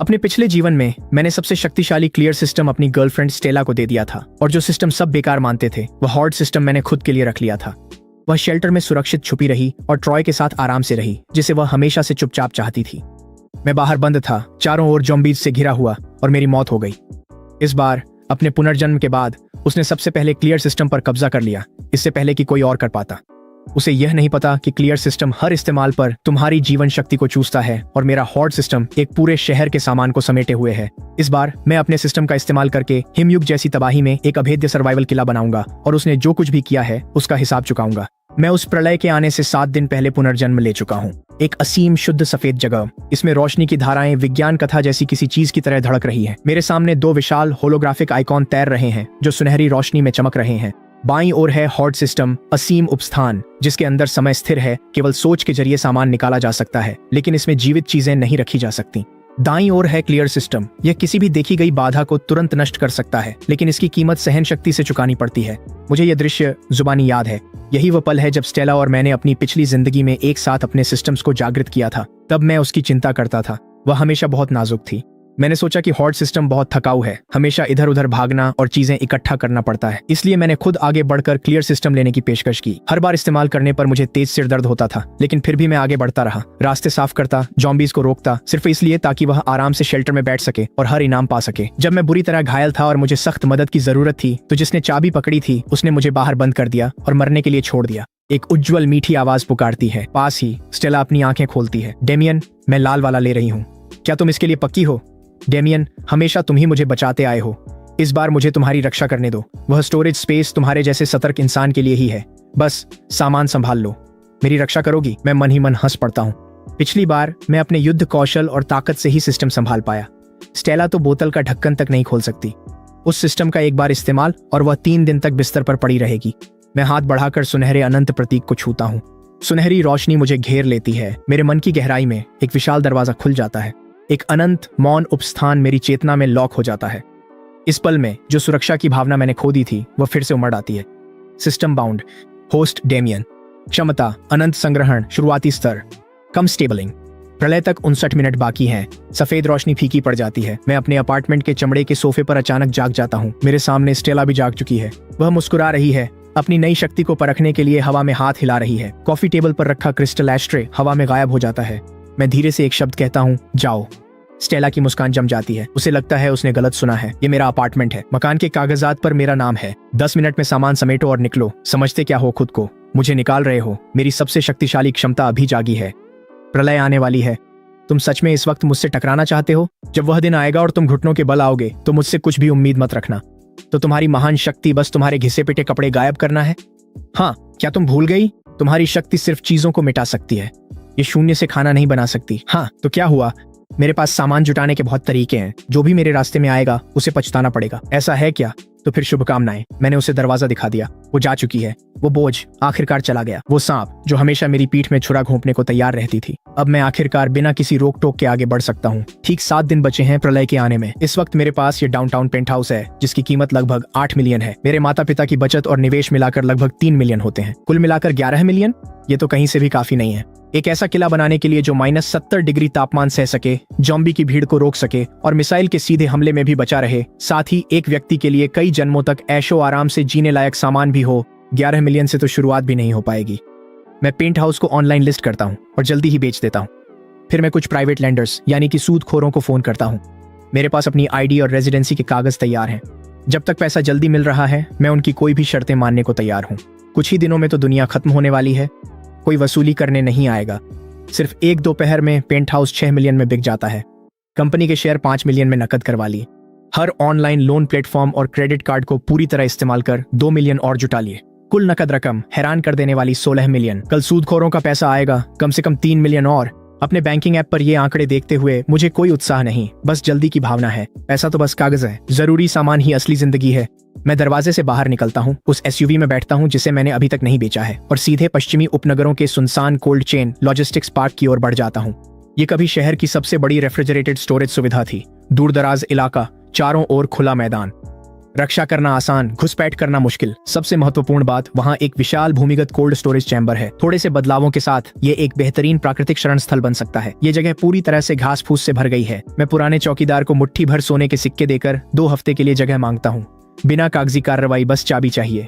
अपने पिछले जीवन में मैंने सबसे शक्तिशाली क्लियर सिस्टम अपनी गर्लफ्रेंड स्टेला को दे दिया था और जो सिस्टम सब बेकार मानते थे वह हॉर्ड सिस्टम मैंने खुद के लिए रख लिया था। वह शेल्टर में सुरक्षित छुपी रही और ट्रॉय के साथ आराम से रही, जिसे वह हमेशा से चुपचाप चाहती थी। मैं बाहर बंद था, चारों ओर ज़ॉम्बीज से घिरा हुआ, और मेरी मौत हो गई। इस बार अपने पुनर्जन्म के बाद उसने सबसे पहले क्लियर सिस्टम पर कब्जा कर लिया, इससे पहले कि कोई और कर पाता। उसे यह नहीं पता कि क्लियर सिस्टम हर इस्तेमाल पर तुम्हारी जीवन शक्ति को चूसता है और मेरा हॉर्ड सिस्टम एक पूरे शहर के सामान को समेटे हुए है। इस बार मैं अपने सिस्टम का इस्तेमाल करके हिमयुग जैसी तबाही में एक अभेद्य सर्वाइवल किला बनाऊंगा और उसने जो कुछ भी किया है उसका हिसाब चुकाऊंगा। मैं उस प्रलय के आने से 7 दिन पहले पुनर्जन्म ले चुका हूँ। एक असीम शुद्ध सफेद जगह, इसमें रोशनी की धाराएं विज्ञान कथा जैसी किसी चीज की तरह धड़क रही है। मेरे सामने 2 विशाल होलोग्राफिक आइकॉन तैर रहे हैं जो सुनहरी रोशनी में चमक रहे हैं। बाईं ओर है हॉर्ड सिस्टम, असीम उपस्थान जिसके अंदर समय स्थिर है, केवल सोच के जरिए सामान निकाला जा सकता है लेकिन इसमें जीवित चीजें नहीं रखी जा सकती। दाईं ओर है क्लियर सिस्टम, यह किसी भी देखी गई बाधा को तुरंत नष्ट कर सकता है लेकिन इसकी कीमत सहन शक्ति से चुकानी पड़ती है। मुझे यह दृश्य जुबानी याद है। यही वह पल है जब स्टेला और मैंने अपनी पिछली जिंदगी में एक साथ अपने सिस्टम्स को जागृत किया था। तब मैं उसकी चिंता करता था, वह हमेशा बहुत नाजुक थी। मैंने सोचा कि हॉर्ड सिस्टम बहुत थकाऊ है, हमेशा इधर उधर भागना और चीजें इकट्ठा करना पड़ता है, इसलिए मैंने खुद आगे बढ़कर क्लियर सिस्टम लेने की पेशकश की। हर बार इस्तेमाल करने पर मुझे तेज सिर दर्द होता था लेकिन फिर भी मैं आगे बढ़ता रहा, रास्ते साफ करता, ज़ॉम्बीज को रोकता, सिर्फ इसलिए ताकि वह आराम से शेल्टर में बैठ सके और हर इनाम पा सके। जब मैं बुरी तरह घायल था और मुझे सख्त मदद की जरूरत थी तो जिसने चाबी पकड़ी थी उसने मुझे बाहर बंद कर दिया और मरने के लिए छोड़ दिया। एक उज्जवल मीठी आवाज पुकारती है, पास ही स्टेला अपनी आंखें खोलती है। डेमियन, मैं लाल वाला ले रही हूँ, क्या तुम इसके लिए पक्की हो? डेमियन, हमेशा तुम ही मुझे बचाते आए हो, इस बार मुझे तुम्हारी रक्षा करने दो। वह स्टोरेज स्पेस तुम्हारे जैसे सतर्क इंसान के लिए ही है, बस सामान संभाल लो। मेरी रक्षा करोगी? मैं मन ही मन हंस पड़ता हूँ। पिछली बार मैं अपने युद्ध कौशल और ताकत से ही सिस्टम संभाल पाया। स्टेला तो बोतल का ढक्कन तक नहीं खोल सकती। उस सिस्टम का एक बार इस्तेमाल और वह 3 दिन तक बिस्तर पर पड़ी रहेगी। मैं हाथ बढ़ाकर सुनहरे अनंत प्रतीक को छूता हूँ। सुनहरी रोशनी मुझे घेर लेती है। मेरे मन की गहराई में एक विशाल दरवाजा खुल जाता है। एक अनंत मौन उपस्थान मेरी चेतना में लॉक हो जाता है। इस पल में जो सुरक्षा की भावना मैंने खो दी थी वह फिर से उमड़ आती है। सिस्टम बाउंड, होस्ट डेमियन, क्षमता अनंत संग्रहण, शुरुआती स्तर, कम स्टेबलिंग। प्रलय तक 59 मिनट बाकी हैं। सफेद रोशनी फीकी पड़ जाती है। मैं अपने अपार्टमेंट के चमड़े के सोफे पर अचानक जाग जाता हूँ। मेरे सामने स्टेला भी जाग चुकी है। वह मुस्कुरा रही है, अपनी नई शक्ति को परखने के लिए हवा में हाथ हिला रही है। कॉफी टेबल पर रखा क्रिस्टल एस्ट्रे हवा में गायब हो जाता है। मैं धीरे से एक शब्द कहता हूँ, जाओ। स्टेला की मुस्कान जम जाती है। उसे लगता है उसने गलत सुना है। ये मेरा अपार्टमेंट है, मकान के कागजात पर मेरा नाम है। 10 मिनट में सामान समेटो और निकलो। समझते क्या हो खुद को? मुझे निकाल रहे हो? मेरी सबसे शक्तिशाली क्षमता अभी जागी है। प्रलय आने वाली है। तुम सच में इस वक्त मुझसे टकराना चाहते हो? जब वह दिन आएगा और तुम घुटनों के बल आओगे तो मुझसे कुछ भी उम्मीद मत रखना। तो तुम्हारी महान शक्ति बस तुम्हारे घिसे पिटे कपड़े गायब करना है? हाँ, क्या तुम भूल गई? तुम्हारी शक्ति सिर्फ चीजों को मिटा सकती है, ये शून्य से खाना नहीं बना सकती। हाँ, तो क्या हुआ? मेरे पास सामान जुटाने के बहुत तरीके हैं। जो भी मेरे रास्ते में आएगा उसे पछताना पड़ेगा। ऐसा है क्या? तो फिर शुभकामनाएं। मैंने उसे दरवाजा दिखा दिया। वो जा चुकी है। वो बोझ आखिरकार चला गया। वो सांप जो हमेशा मेरी पीठ में छुरा घोंपने को तैयार रहती थी, अब मैं आखिरकार बिना किसी रोक टोक के आगे बढ़ सकता हूँ। ठीक 7 दिन बचे हैं प्रलय के आने में। इस वक्त मेरे पास ये डाउनटाउन पेंट हाउस है जिसकी कीमत लगभग 8 मिलियन है। मेरे माता पिता की बचत और निवेश मिलाकर लगभग 3 मिलियन होते हैं। कुल मिलाकर 11 मिलियन। ये तो कहीं से भी काफी नहीं है। एक ऐसा किला बनाने के लिए जो -70 डिग्री तापमान सह सके, ज़ॉम्बी की भीड़ को रोक सके और मिसाइल के सीधे हमले में भी बचा रहे, साथ ही एक व्यक्ति के लिए कई जन्मों तक ऐशो आराम से जीने लायक सामान भी हो। 11 मिलियन से तो शुरुआत भी नहीं हो पाएगी। मैं पेंट हाउस को ऑनलाइन लिस्ट करता हूँ और जल्दी ही बेच देता हूँ। फिर मैं कुछ प्राइवेट लैंडर्स यानी कि सूदखोरों को फोन करता हूँ। मेरे पास अपनी आईडी और रेजिडेंसी के कागज तैयार हैं। जब तक पैसा जल्दी मिल रहा है मैं उनकी कोई भी शर्तें मानने को तैयार हूँ। कुछ ही दिनों में तो दुनिया खत्म होने वाली है। कोई वसूली करने नहीं आएगा। सिर्फ 1 दोपहर में पेंट हाउस 6 मिलियन में बिक जाता है। कंपनी के शेयर 5 मिलियन में नकद करवा लिए। हर ऑनलाइन लोन प्लेटफॉर्म और क्रेडिट कार्ड को पूरी तरह इस्तेमाल कर 2 मिलियन और जुटा लिए। कुल नकद रकम हैरान कर देने वाली 16 मिलियन। कल सूदखोरों का पैसा आएगा, कम से कम 3 मिलियन और। अपने बैंकिंग ऐप पर ये आंकड़े देखते हुए मुझे कोई उत्साह नहीं, बस जल्दी की भावना है। पैसा तो बस कागज है, जरूरी सामान ही असली जिंदगी है। मैं दरवाजे से बाहर निकलता हूँ, उस एसयूवी में बैठता हूँ जिसे मैंने अभी तक नहीं बेचा है और सीधे पश्चिमी उपनगरों के सुनसान कोल्ड चेन लॉजिस्टिक्स पार्क की ओर बढ़ जाता हूँ। ये कभी शहर की सबसे बड़ी रेफ्रिजरेटेड स्टोरेज सुविधा थी। दूर दराज इलाका, चारों ओर खुला मैदान। रक्षा करना आसान, घुसपैठ करना मुश्किल। सबसे महत्वपूर्ण बात, वहाँ एक विशाल भूमिगत कोल्ड स्टोरेज चैम्बर है। थोड़े से बदलावों के साथ ये एक बेहतरीन प्राकृतिक शरण स्थल बन सकता है। ये जगह पूरी तरह से घास फूस से भर गई है। मैं पुराने चौकीदार को मुट्ठी भर सोने के सिक्के देकर 2 हफ्ते के लिए जगह मांगता हूँ। बिना कागजी कार्रवाई, बस चाबी चाहिए।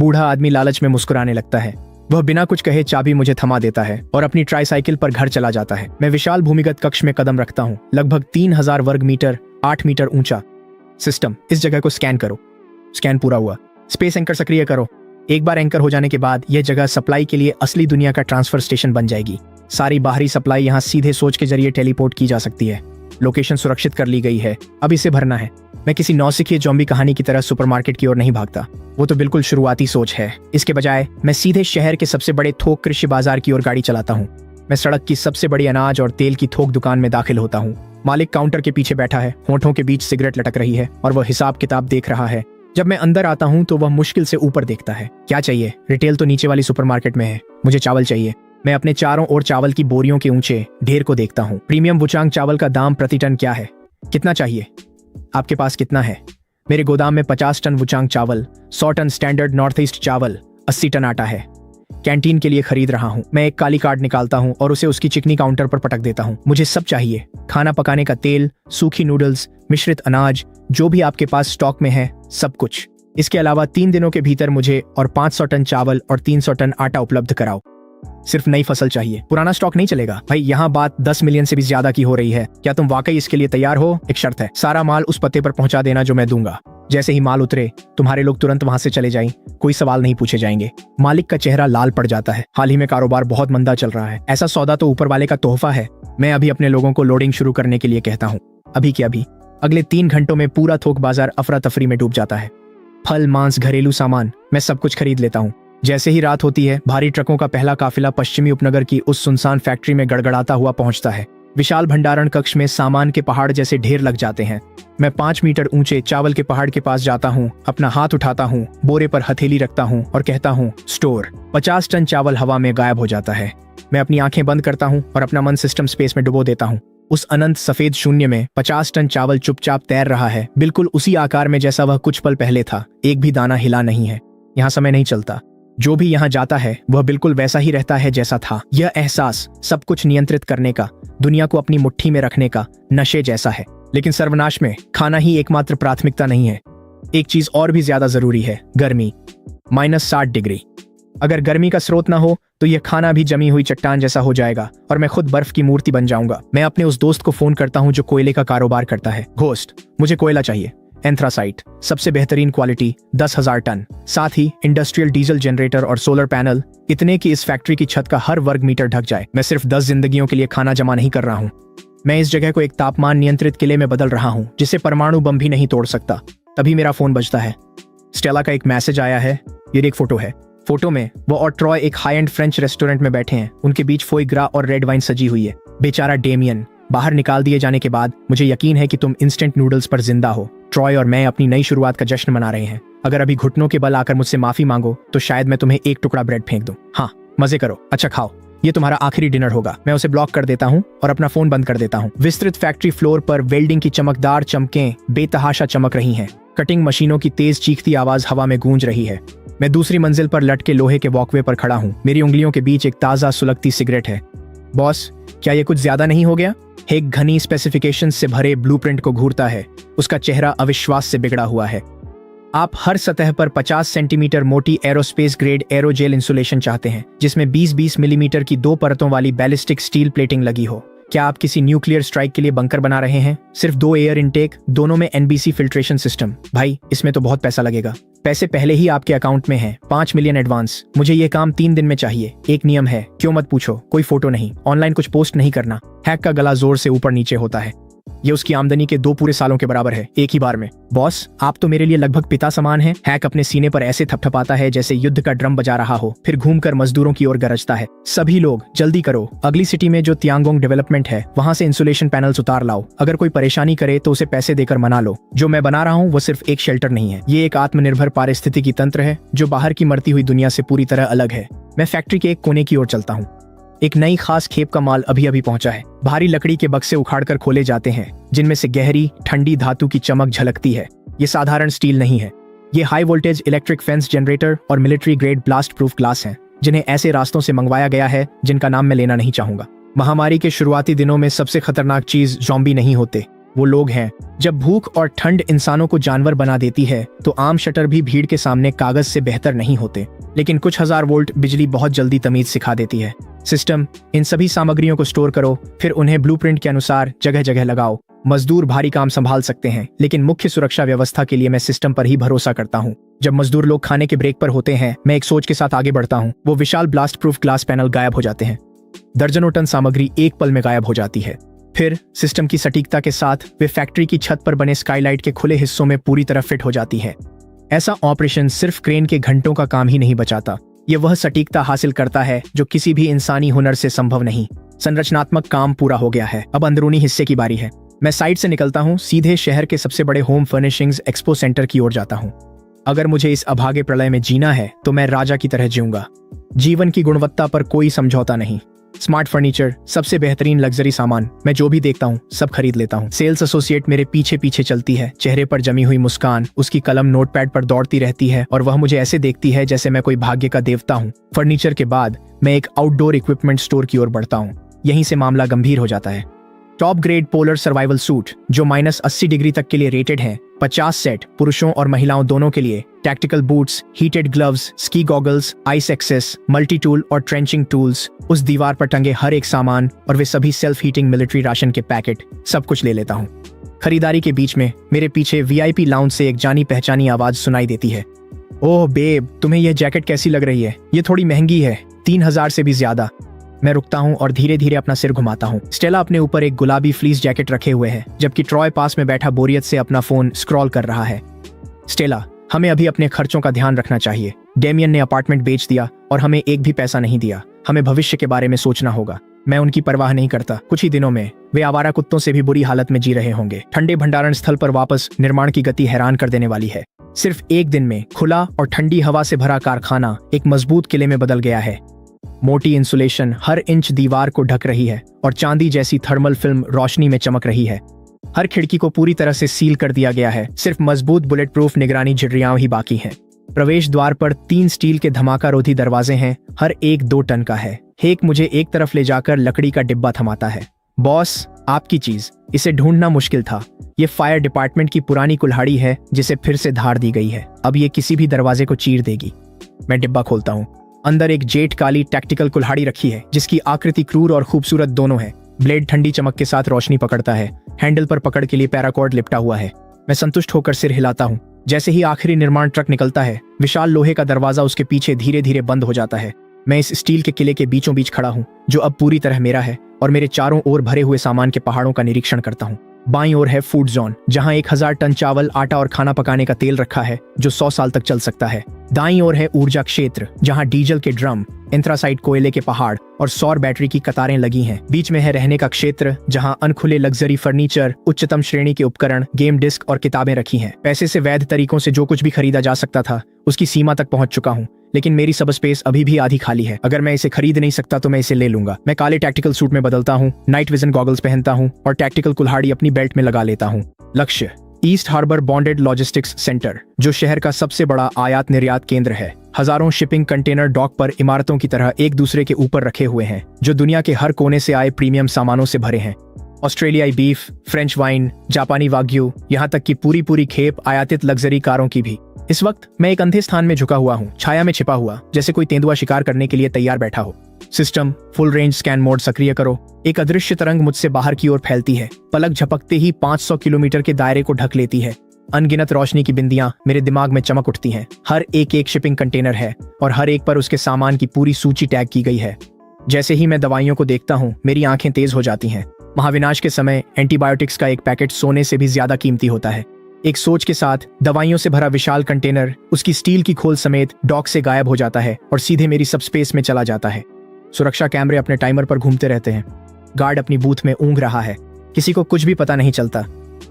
बूढ़ा आदमी लालच में मुस्कुराने लगता है। वह बिना कुछ कहे चाबी मुझे थमा देता है और अपनी ट्राईसाइकिल पर घर चला जाता है। मैं विशाल भूमिगत कक्ष में कदम रखता हूँ। लगभग 3000 वर्ग मीटर, 8 मीटर ऊंचा। सिस्टम, इस जगह को स्कैन करो। स्कैन पूरा हुआ। स्पेस एंकर सक्रिय करो। एक बार एंकर हो जाने के बाद यह जगह सप्लाई के लिए असली दुनिया का ट्रांसफर स्टेशन बन जाएगी। सारी बाहरी सप्लाई यहाँ सीधे सोच के जरिए टेलीपोर्ट की जा सकती है। लोकेशन सुरक्षित कर ली गई है, अब इसे भरना है। मैं किसी नौसिखिए ज़ॉम्बी कहानी की तरह सुपरमार्केट की ओर नहीं भागता। वो तो बिल्कुल शुरुआती सोच है। इसके बजाय मैं सीधे शहर के सबसे बड़े थोक कृषि बाजार की ओर गाड़ी चलाता हूँ। मैं सड़क की सबसे बड़ी अनाज और तेल की थोक दुकान में दाखिल होता हूँ। मालिक काउंटर के पीछे बैठा है, होंठों के बीच सिगरेट लटक रही है और वह हिसाब किताब देख रहा है। जब मैं अंदर आता हूँ तो वह मुश्किल से ऊपर देखता है। क्या चाहिए? रिटेल तो नीचे वाली सुपरमार्केट में है। मुझे चावल चाहिए। मैं अपने चारों ओर चावल की बोरियों के ऊंचे ढेर को देखता हूँ। प्रीमियम वुचांग चावल का दाम प्रति टन क्या है? कितना चाहिए? आपके पास कितना है? मेरे गोदाम में 50 टन वुचांग चावल, 100 टन स्टैंडर्ड नॉर्थ ईस्ट चावल, 80 टन आटा है। कैंटीन के लिए खरीद रहा हूँ। मैं एक काली कार्ड निकालता हूँ और उसे उसकी चिकनी काउंटर पर पटक देता हूँ। मुझे सब चाहिए। खाना पकाने का तेल, सूखी नूडल्स, मिश्रित अनाज, जो भी आपके पास स्टॉक में है, सब कुछ। इसके अलावा 3 दिनों के भीतर मुझे और 500 टन चावल और 300 टन आटा उपलब्ध कराओ। सिर्फ नई फसल चाहिए, पुराना स्टॉक नहीं चलेगा। भाई, यहाँ बात 10 मिलियन से भी ज्यादा की हो रही है। क्या तुम वाकई इसके लिए तैयार हो? एक शर्त है, सारा माल उस पते पर पहुंचा देना जो मैं दूंगा। जैसे ही माल उतरे, तुम्हारे लोग तुरंत वहां से चले जाएं। कोई सवाल नहीं पूछे जाएंगे। मालिक का चेहरा लाल पड़ जाता है। हाल ही में कारोबार बहुत मंदा चल रहा है। ऐसा सौदा तो ऊपर वाले का तोहफा है। मैं अभी अपने लोगों को लोडिंग शुरू करने के लिए कहता हूँ। अभी के अभी। अगले 3 घंटों में पूरा थोक बाजार अफरा तफरी में डूब जाता है। फल, मांस, घरेलू सामान, मैं सब कुछ खरीद लेता हूँ। जैसे ही रात होती है, भारी ट्रकों का पहला काफिला पश्चिमी उपनगर की उस सुनसान फैक्ट्री में गड़गड़ाता हुआ पहुंचता है। विशाल भंडारण कक्ष में सामान के पहाड़ जैसे ढेर लग जाते हैं। मैं 5 मीटर ऊंचे चावल के पहाड़ के पास जाता हूँ, अपना हाथ उठाता हूँ, बोरे पर हथेली रखता हूँ और कहता हूँ, स्टोर। 50 टन चावल हवा में गायब हो जाता है। मैं अपनी आंखें बंद करता हूँ और अपना मन सिस्टम स्पेस में डुबो देता हूँ। उस अनंत सफेद शून्य में 50 टन चावल चुपचाप तैर रहा है, बिल्कुल उसी आकार में जैसा वह कुछ पल पहले था। एक भी दाना हिला नहीं है। यहाँ समय नहीं चलता। जो भी यहाँ जाता है वह बिल्कुल वैसा ही रहता है जैसा था। यह एहसास सब कुछ नियंत्रित करने का, दुनिया को अपनी मुट्ठी में रखने का नशे जैसा है। लेकिन सर्वनाश में खाना ही एकमात्र प्राथमिकता नहीं है। एक चीज और भी ज्यादा जरूरी है, गर्मी। -60 डिग्री। अगर गर्मी का स्रोत ना हो तो यह खाना भी जमी हुई चट्टान जैसा हो जाएगा और मैं खुद बर्फ की मूर्ति बन जाऊंगा। मैं अपने उस दोस्त को फोन करता हूँ जो कोयले का कारोबार करता है। घोस्ट, मुझे कोयला चाहिए। एंथ्रासाइट, सबसे बेहतरीन क्वालिटी, 10,000 टन। साथ ही इंडस्ट्रियल डीजल जनरेटर और सोलर पैनल, इतने कि इस फैक्ट्री की छत का हर वर्ग मीटर ढक जाए। मैं सिर्फ 10 जिंदगियों के लिए खाना जमा नहीं कर रहा हूँ। मैं इस जगह को एक तापमान नियंत्रित किले में बदल रहा हूँ जिसे परमाणु बम भी नहीं तोड़ सकता। तभी मेरा फोन बजता है। स्टेला का एक मैसेज आया है। ये एक फोटो है। फोटो में वो और ट्रॉय एक हाई एंड फ्रेंच रेस्टोरेंट में बैठे हैं। उनके बीच फोई ग्रा और रेड वाइन सजी हुई है। बेचारा डेमियन, बाहर निकाल दिए जाने के बाद मुझे यकीन है कि तुम इंस्टेंट नूडल्स पर जिंदा हो। ट्रॉय और मैं अपनी नई शुरुआत का जश्न मना रहे हैं। अगर अभी घुटनों के बल आकर मुझसे माफी मांगो तो शायद मैं तुम्हें एक टुकड़ा ब्रेड फेंक दूं। हाँ, मजे करो, अच्छा खाओ। ये तुम्हारा आखिरी डिनर होगा। मैं उसे ब्लॉक कर देता हूँ और अपना फोन बंद कर देता हूँ। विस्तृत फैक्ट्री फ्लोर पर वेल्डिंग की चमकदार चमकें बेतहाशा चमक रही हैं। कटिंग मशीनों की तेज चीखती आवाज हवा में गूंज रही है। मैं दूसरी मंजिल पर लटके लोहे के वॉकवे पर खड़ा हूँ। मेरी उंगलियों के बीच एक ताजा सुलगती सिगरेट है। बॉस, क्या ये कुछ ज्यादा नहीं हो गया? एक घनी स्पेसिफिकेशन से भरे ब्लूप्रिंट को घूरता है। उसका चेहरा अविश्वास से बिगड़ा हुआ है। आप हर सतह पर 50 सेंटीमीटर मोटी एरोस्पेस ग्रेड एरोजेल इंसुलेशन चाहते हैं जिसमें 20-20 मिलीमीटर की 2 परतों वाली बैलिस्टिक स्टील प्लेटिंग लगी हो। क्या आप किसी न्यूक्लियर स्ट्राइक के लिए बंकर बना रहे हैं? सिर्फ 2 एयर इनटेक, दोनों में NBC फिल्ट्रेशन सिस्टम। भाई, इसमें तो बहुत पैसा लगेगा। पैसे पहले ही आपके अकाउंट में हैं। 5 मिलियन एडवांस। मुझे ये काम 3 दिन में चाहिए। एक नियम है, क्यों मत पूछो, कोई फोटो नहीं, ऑनलाइन कुछ पोस्ट नहीं करना। हैक का गला जोर से ऊपर नीचे होता है। ये उसकी आमदनी के 2 पूरे सालों के बराबर है, एक ही बार में। बॉस, आप तो मेरे लिए लगभग पिता समान हैं। हैक अपने सीने पर ऐसे थपथपाता है जैसे युद्ध का ड्रम बजा रहा हो, फिर घूमकर मजदूरों की ओर गरजता है। सभी लोग जल्दी करो, अगली सिटी में जो तियांगोंग डेवलपमेंट है वहां से इंसुलेशन पैनल्स उतार लाओ। अगर कोई परेशानी करे तो उसे पैसे देकर मना लो। जो मैं बना रहा हूँ वो सिर्फ एक शेल्टर नहीं है, ये एक आत्मनिर्भर पारिस्थितिकी तंत्र है जो बाहर की मरती हुई दुनिया से पूरी तरह अलग है। मैं फैक्ट्री के एक कोने की ओर चलता हूँ। एक नई खास खेप का माल अभी अभी पहुंचा है। भारी लकड़ी के बक्से उखाड़कर खोले जाते हैं जिनमें से गहरी ठंडी धातु की चमक झलकती है। ये साधारण स्टील नहीं है, ये high voltage electric fence generator और military grade blast proof glass हैं, जिन्हें ऐसे रास्तों से मंगवाया गया है जिनका नाम मैं लेना नहीं चाहूंगा। महामारी के शुरुआती दिनों में सबसे खतरनाक चीज ज़ॉम्बी नहीं होते, वो लोग हैं। जब भूख और ठंड इंसानों को जानवर बना देती है तो आम शटर भी भीड़ के सामने कागज से बेहतर नहीं होते, लेकिन कुछ हजार वोल्ट बिजली बहुत जल्दी तमीज सिखा देती है। सिस्टम, इन सभी सामग्रियों को स्टोर करो, फिर उन्हें ब्लूप्रिंट के अनुसार जगह जगह लगाओ। मजदूर भारी काम संभाल सकते हैं, लेकिन मुख्य सुरक्षा व्यवस्था के लिए मैं सिस्टम पर ही भरोसा करता हूँ। जब मजदूर लोग खाने के ब्रेक पर होते हैं, मैं एक सोच के साथ आगे बढ़ता हूँ। वो विशाल ब्लास्ट प्रूफ ग्लास पैनल गायब हो जाते हैं। दर्जनों टन सामग्री एक पल में गायब हो जाती है। फिर सिस्टम की सटीकता के साथ वे फैक्ट्री की छत पर बने स्काईलाइट के खुले हिस्सों में पूरी तरह फिट हो जाती है। ऐसा ऑपरेशन सिर्फ क्रेन के घंटों का काम ही नहीं बचाता, ये वह सटीकता हासिल करता है जो किसी भी इंसानी हुनर से संभव नहीं। संरचनात्मक काम पूरा हो गया है, अब अंदरूनी हिस्से की बारी है। मैं साइट से निकलता हूँ, सीधे शहर के सबसे बड़े होम फर्निशिंग्स एक्सपो सेंटर की ओर जाता हूँ। अगर मुझे इस अभागे प्रलय में जीना है तो मैं राजा की तरह जीऊंगा। जीवन की गुणवत्ता पर कोई समझौता नहीं। स्मार्ट फर्नीचर, सबसे बेहतरीन लग्जरी सामान, मैं जो भी देखता हूँ सब खरीद लेता हूँ। सेल्स एसोसिएट मेरे पीछे पीछे चलती है, चेहरे पर जमी हुई मुस्कान, उसकी कलम नोटपैड पर दौड़ती रहती है और वह मुझे ऐसे देखती है जैसे मैं कोई भाग्य का देवता हूँ। फर्नीचर के बाद मैं एक आउटडोर इक्विपमेंट स्टोर की ओर बढ़ता हूँ। यहीं से मामला गंभीर हो जाता है। Top grade polar survival suit जो -80 डिग्री तक के लिए रेटेड हैं, 50 सेट पुरुषों और महिलाओं दोनों के लिए। Tactical boots, heated gloves, ski goggles, ice axes, multi tool और ट्रेंचिंग टूल्स, उस दीवार पर टंगे हर एक सामान और वे सभी सेल्फ हीटिंग मिलिट्री राशन के पैकेट, सब कुछ ले लेता हूँ। खरीदारी के बीच में मेरे पीछे VIP लाउंज से एक जानी पहचानी आवाज सुनाई देती है। ओह बेब, तुम्हें यह जैकेट कैसी लग रही है? ये थोड़ी महंगी है, 3000 से भी ज्यादा। मैं रुकता हूँ और धीरे धीरे अपना सिर घुमाता हूँ। स्टेला अपने ऊपर एक गुलाबी फ्लीस जैकेट रखे हुए है, जबकि ट्रॉय पास में बैठा बोरियत से अपना फोन स्क्रॉल कर रहा है। स्टेला, हमें अभी अपने खर्चों का ध्यान रखना चाहिए। डेमियन ने अपार्टमेंट बेच दिया और हमें एक भी पैसा नहीं दिया। हमें भविष्य के बारे में सोचना होगा। मैं उनकी परवाह नहीं करता। कुछ ही दिनों में वे आवारा कुत्तों से भी बुरी हालत में जी रहे होंगे। ठंडे भंडारण स्थल पर वापस निर्माण की गति हैरान कर देने वाली है। सिर्फ एक दिन में खुला और ठंडी हवा से भरा कारखाना एक मजबूत किले में बदल गया है। मोटी इंसुलेशन हर इंच दीवार को ढक रही है और चांदी जैसी थर्मल फिल्म रोशनी में चमक रही है। हर खिड़की को पूरी तरह से सील कर दिया गया है। सिर्फ मजबूत बुलेट प्रूफ निगरानी झिर्रियां ही बाकी हैं। प्रवेश द्वार पर 3 स्टील के धमाका रोधी दरवाजे हैं, हर एक 2 टन का है। हेक मुझे एक तरफ ले जाकर लकड़ी का डिब्बा थमाता है। बॉस, आपकी चीज, इसे ढूंढना मुश्किल था। ये फायर डिपार्टमेंट की पुरानी कुल्हाड़ी है जिसे फिर से धार दी गई है। अब ये किसी भी दरवाजे को चीर देगी। मैं डिब्बा खोलता हूँ। अंदर एक जेट काली टैक्टिकल कुल्हाड़ी रखी है जिसकी आकृति क्रूर और खूबसूरत दोनों है। ब्लेड ठंडी चमक के साथ रोशनी पकड़ता है। हैंडल पर पकड़ के लिए पैराकॉर्ड लिपटा हुआ है। मैं संतुष्ट होकर सिर हिलाता हूँ। जैसे ही आखिरी निर्माण ट्रक निकलता है, विशाल लोहे का दरवाजा उसके पीछे धीरे धीरे बंद हो जाता है। मैं इस स्टील के किले के बीचों बीच खड़ा हूँ जो अब पूरी तरह मेरा है और मेरे चारों ओर भरे हुए सामान के पहाड़ों का निरीक्षण करता हूँ। बाईं ओर है फूड जोन, जहाँ 1000 टन चावल, आटा और खाना पकाने का तेल रखा है जो 100 साल तक चल सकता है। दाईं ओर है ऊर्जा क्षेत्र, जहाँ डीजल के ड्रम, एंथ्रासाइट कोयले के पहाड़ और सौर बैटरी की कतारें लगी हैं। बीच में है रहने का क्षेत्र, जहाँ अनखुले लग्जरी फर्नीचर, उच्चतम श्रेणी के उपकरण, गेम डिस्क और किताबें रखी हैं। पैसे से वैध तरीकों से जो कुछ भी खरीदा जा सकता था उसकी सीमा तक पहुंच चुका हूँ, लेकिन मेरी सब स्पेस अभी भी आधी खाली है। अगर मैं इसे खरीद नहीं सकता तो मैं इसे ले लूंगा। मैं काले टैक्टिकल सूट में बदलता हूँ, नाइट विजन गॉगल्स पहनता हूँ और टैक्टिकल कुल्हाड़ी अपनी बेल्ट में लगा लेता हूँ। लक्ष्य East Harbour bonded logistics centre, जो शहर का सबसे बड़ा आयात निर्यात केंद्र है। हजारों शिपिंग कंटेनर डॉक पर इमारतों की तरह एक दूसरे के ऊपर रखे हुए हैं, जो दुनिया के हर कोने से आए प्रीमियम सामानों से भरे हैं। ऑस्ट्रेलियाई बीफ, फ्रेंच वाइन, जापानी वाग्यू, यहाँ तक कि पूरी खेप आयातित लग्जरी कारों की भी। इस वक्त मैं एक अंधे स्थान में झुका हुआ हूँ, छाया में छिपा हुआ, जैसे कोई तेंदुआ शिकार करने के लिए तैयार बैठा हो। System full range scan mode सक्रिय करो। एक अदृश्य तरंग मुझसे बाहर की ओर फैलती है। पलक झपकते ही 500 किलोमीटर के दायरे को ढक लेती है। अनगिनत रोशनी की बिंदियां मेरे दिमाग में चमक उठती हैं। हर एक शिपिंग कंटेनर है और हर एक पर उसके सामान की पूरी सूची टैग की गई है। जैसे ही मैं दवाइयों को देखता हूँ, मेरी आंखें तेज हो जाती हैं। महाविनाश के समय एंटीबायोटिक्स का एक पैकेट सोने से भी ज्यादा कीमती होता है। एक सोच के साथ दवाइयों से भरा विशाल कंटेनर उसकी स्टील की खोल समेत डॉक से गायब हो जाता है और सीधे मेरी सब स्पेस में चला जाता है। सुरक्षा कैमरे अपने टाइमर पर घूमते रहते हैं। गार्ड अपनी बूथ में ऊँघ रहा है। किसी को कुछ भी पता नहीं चलता।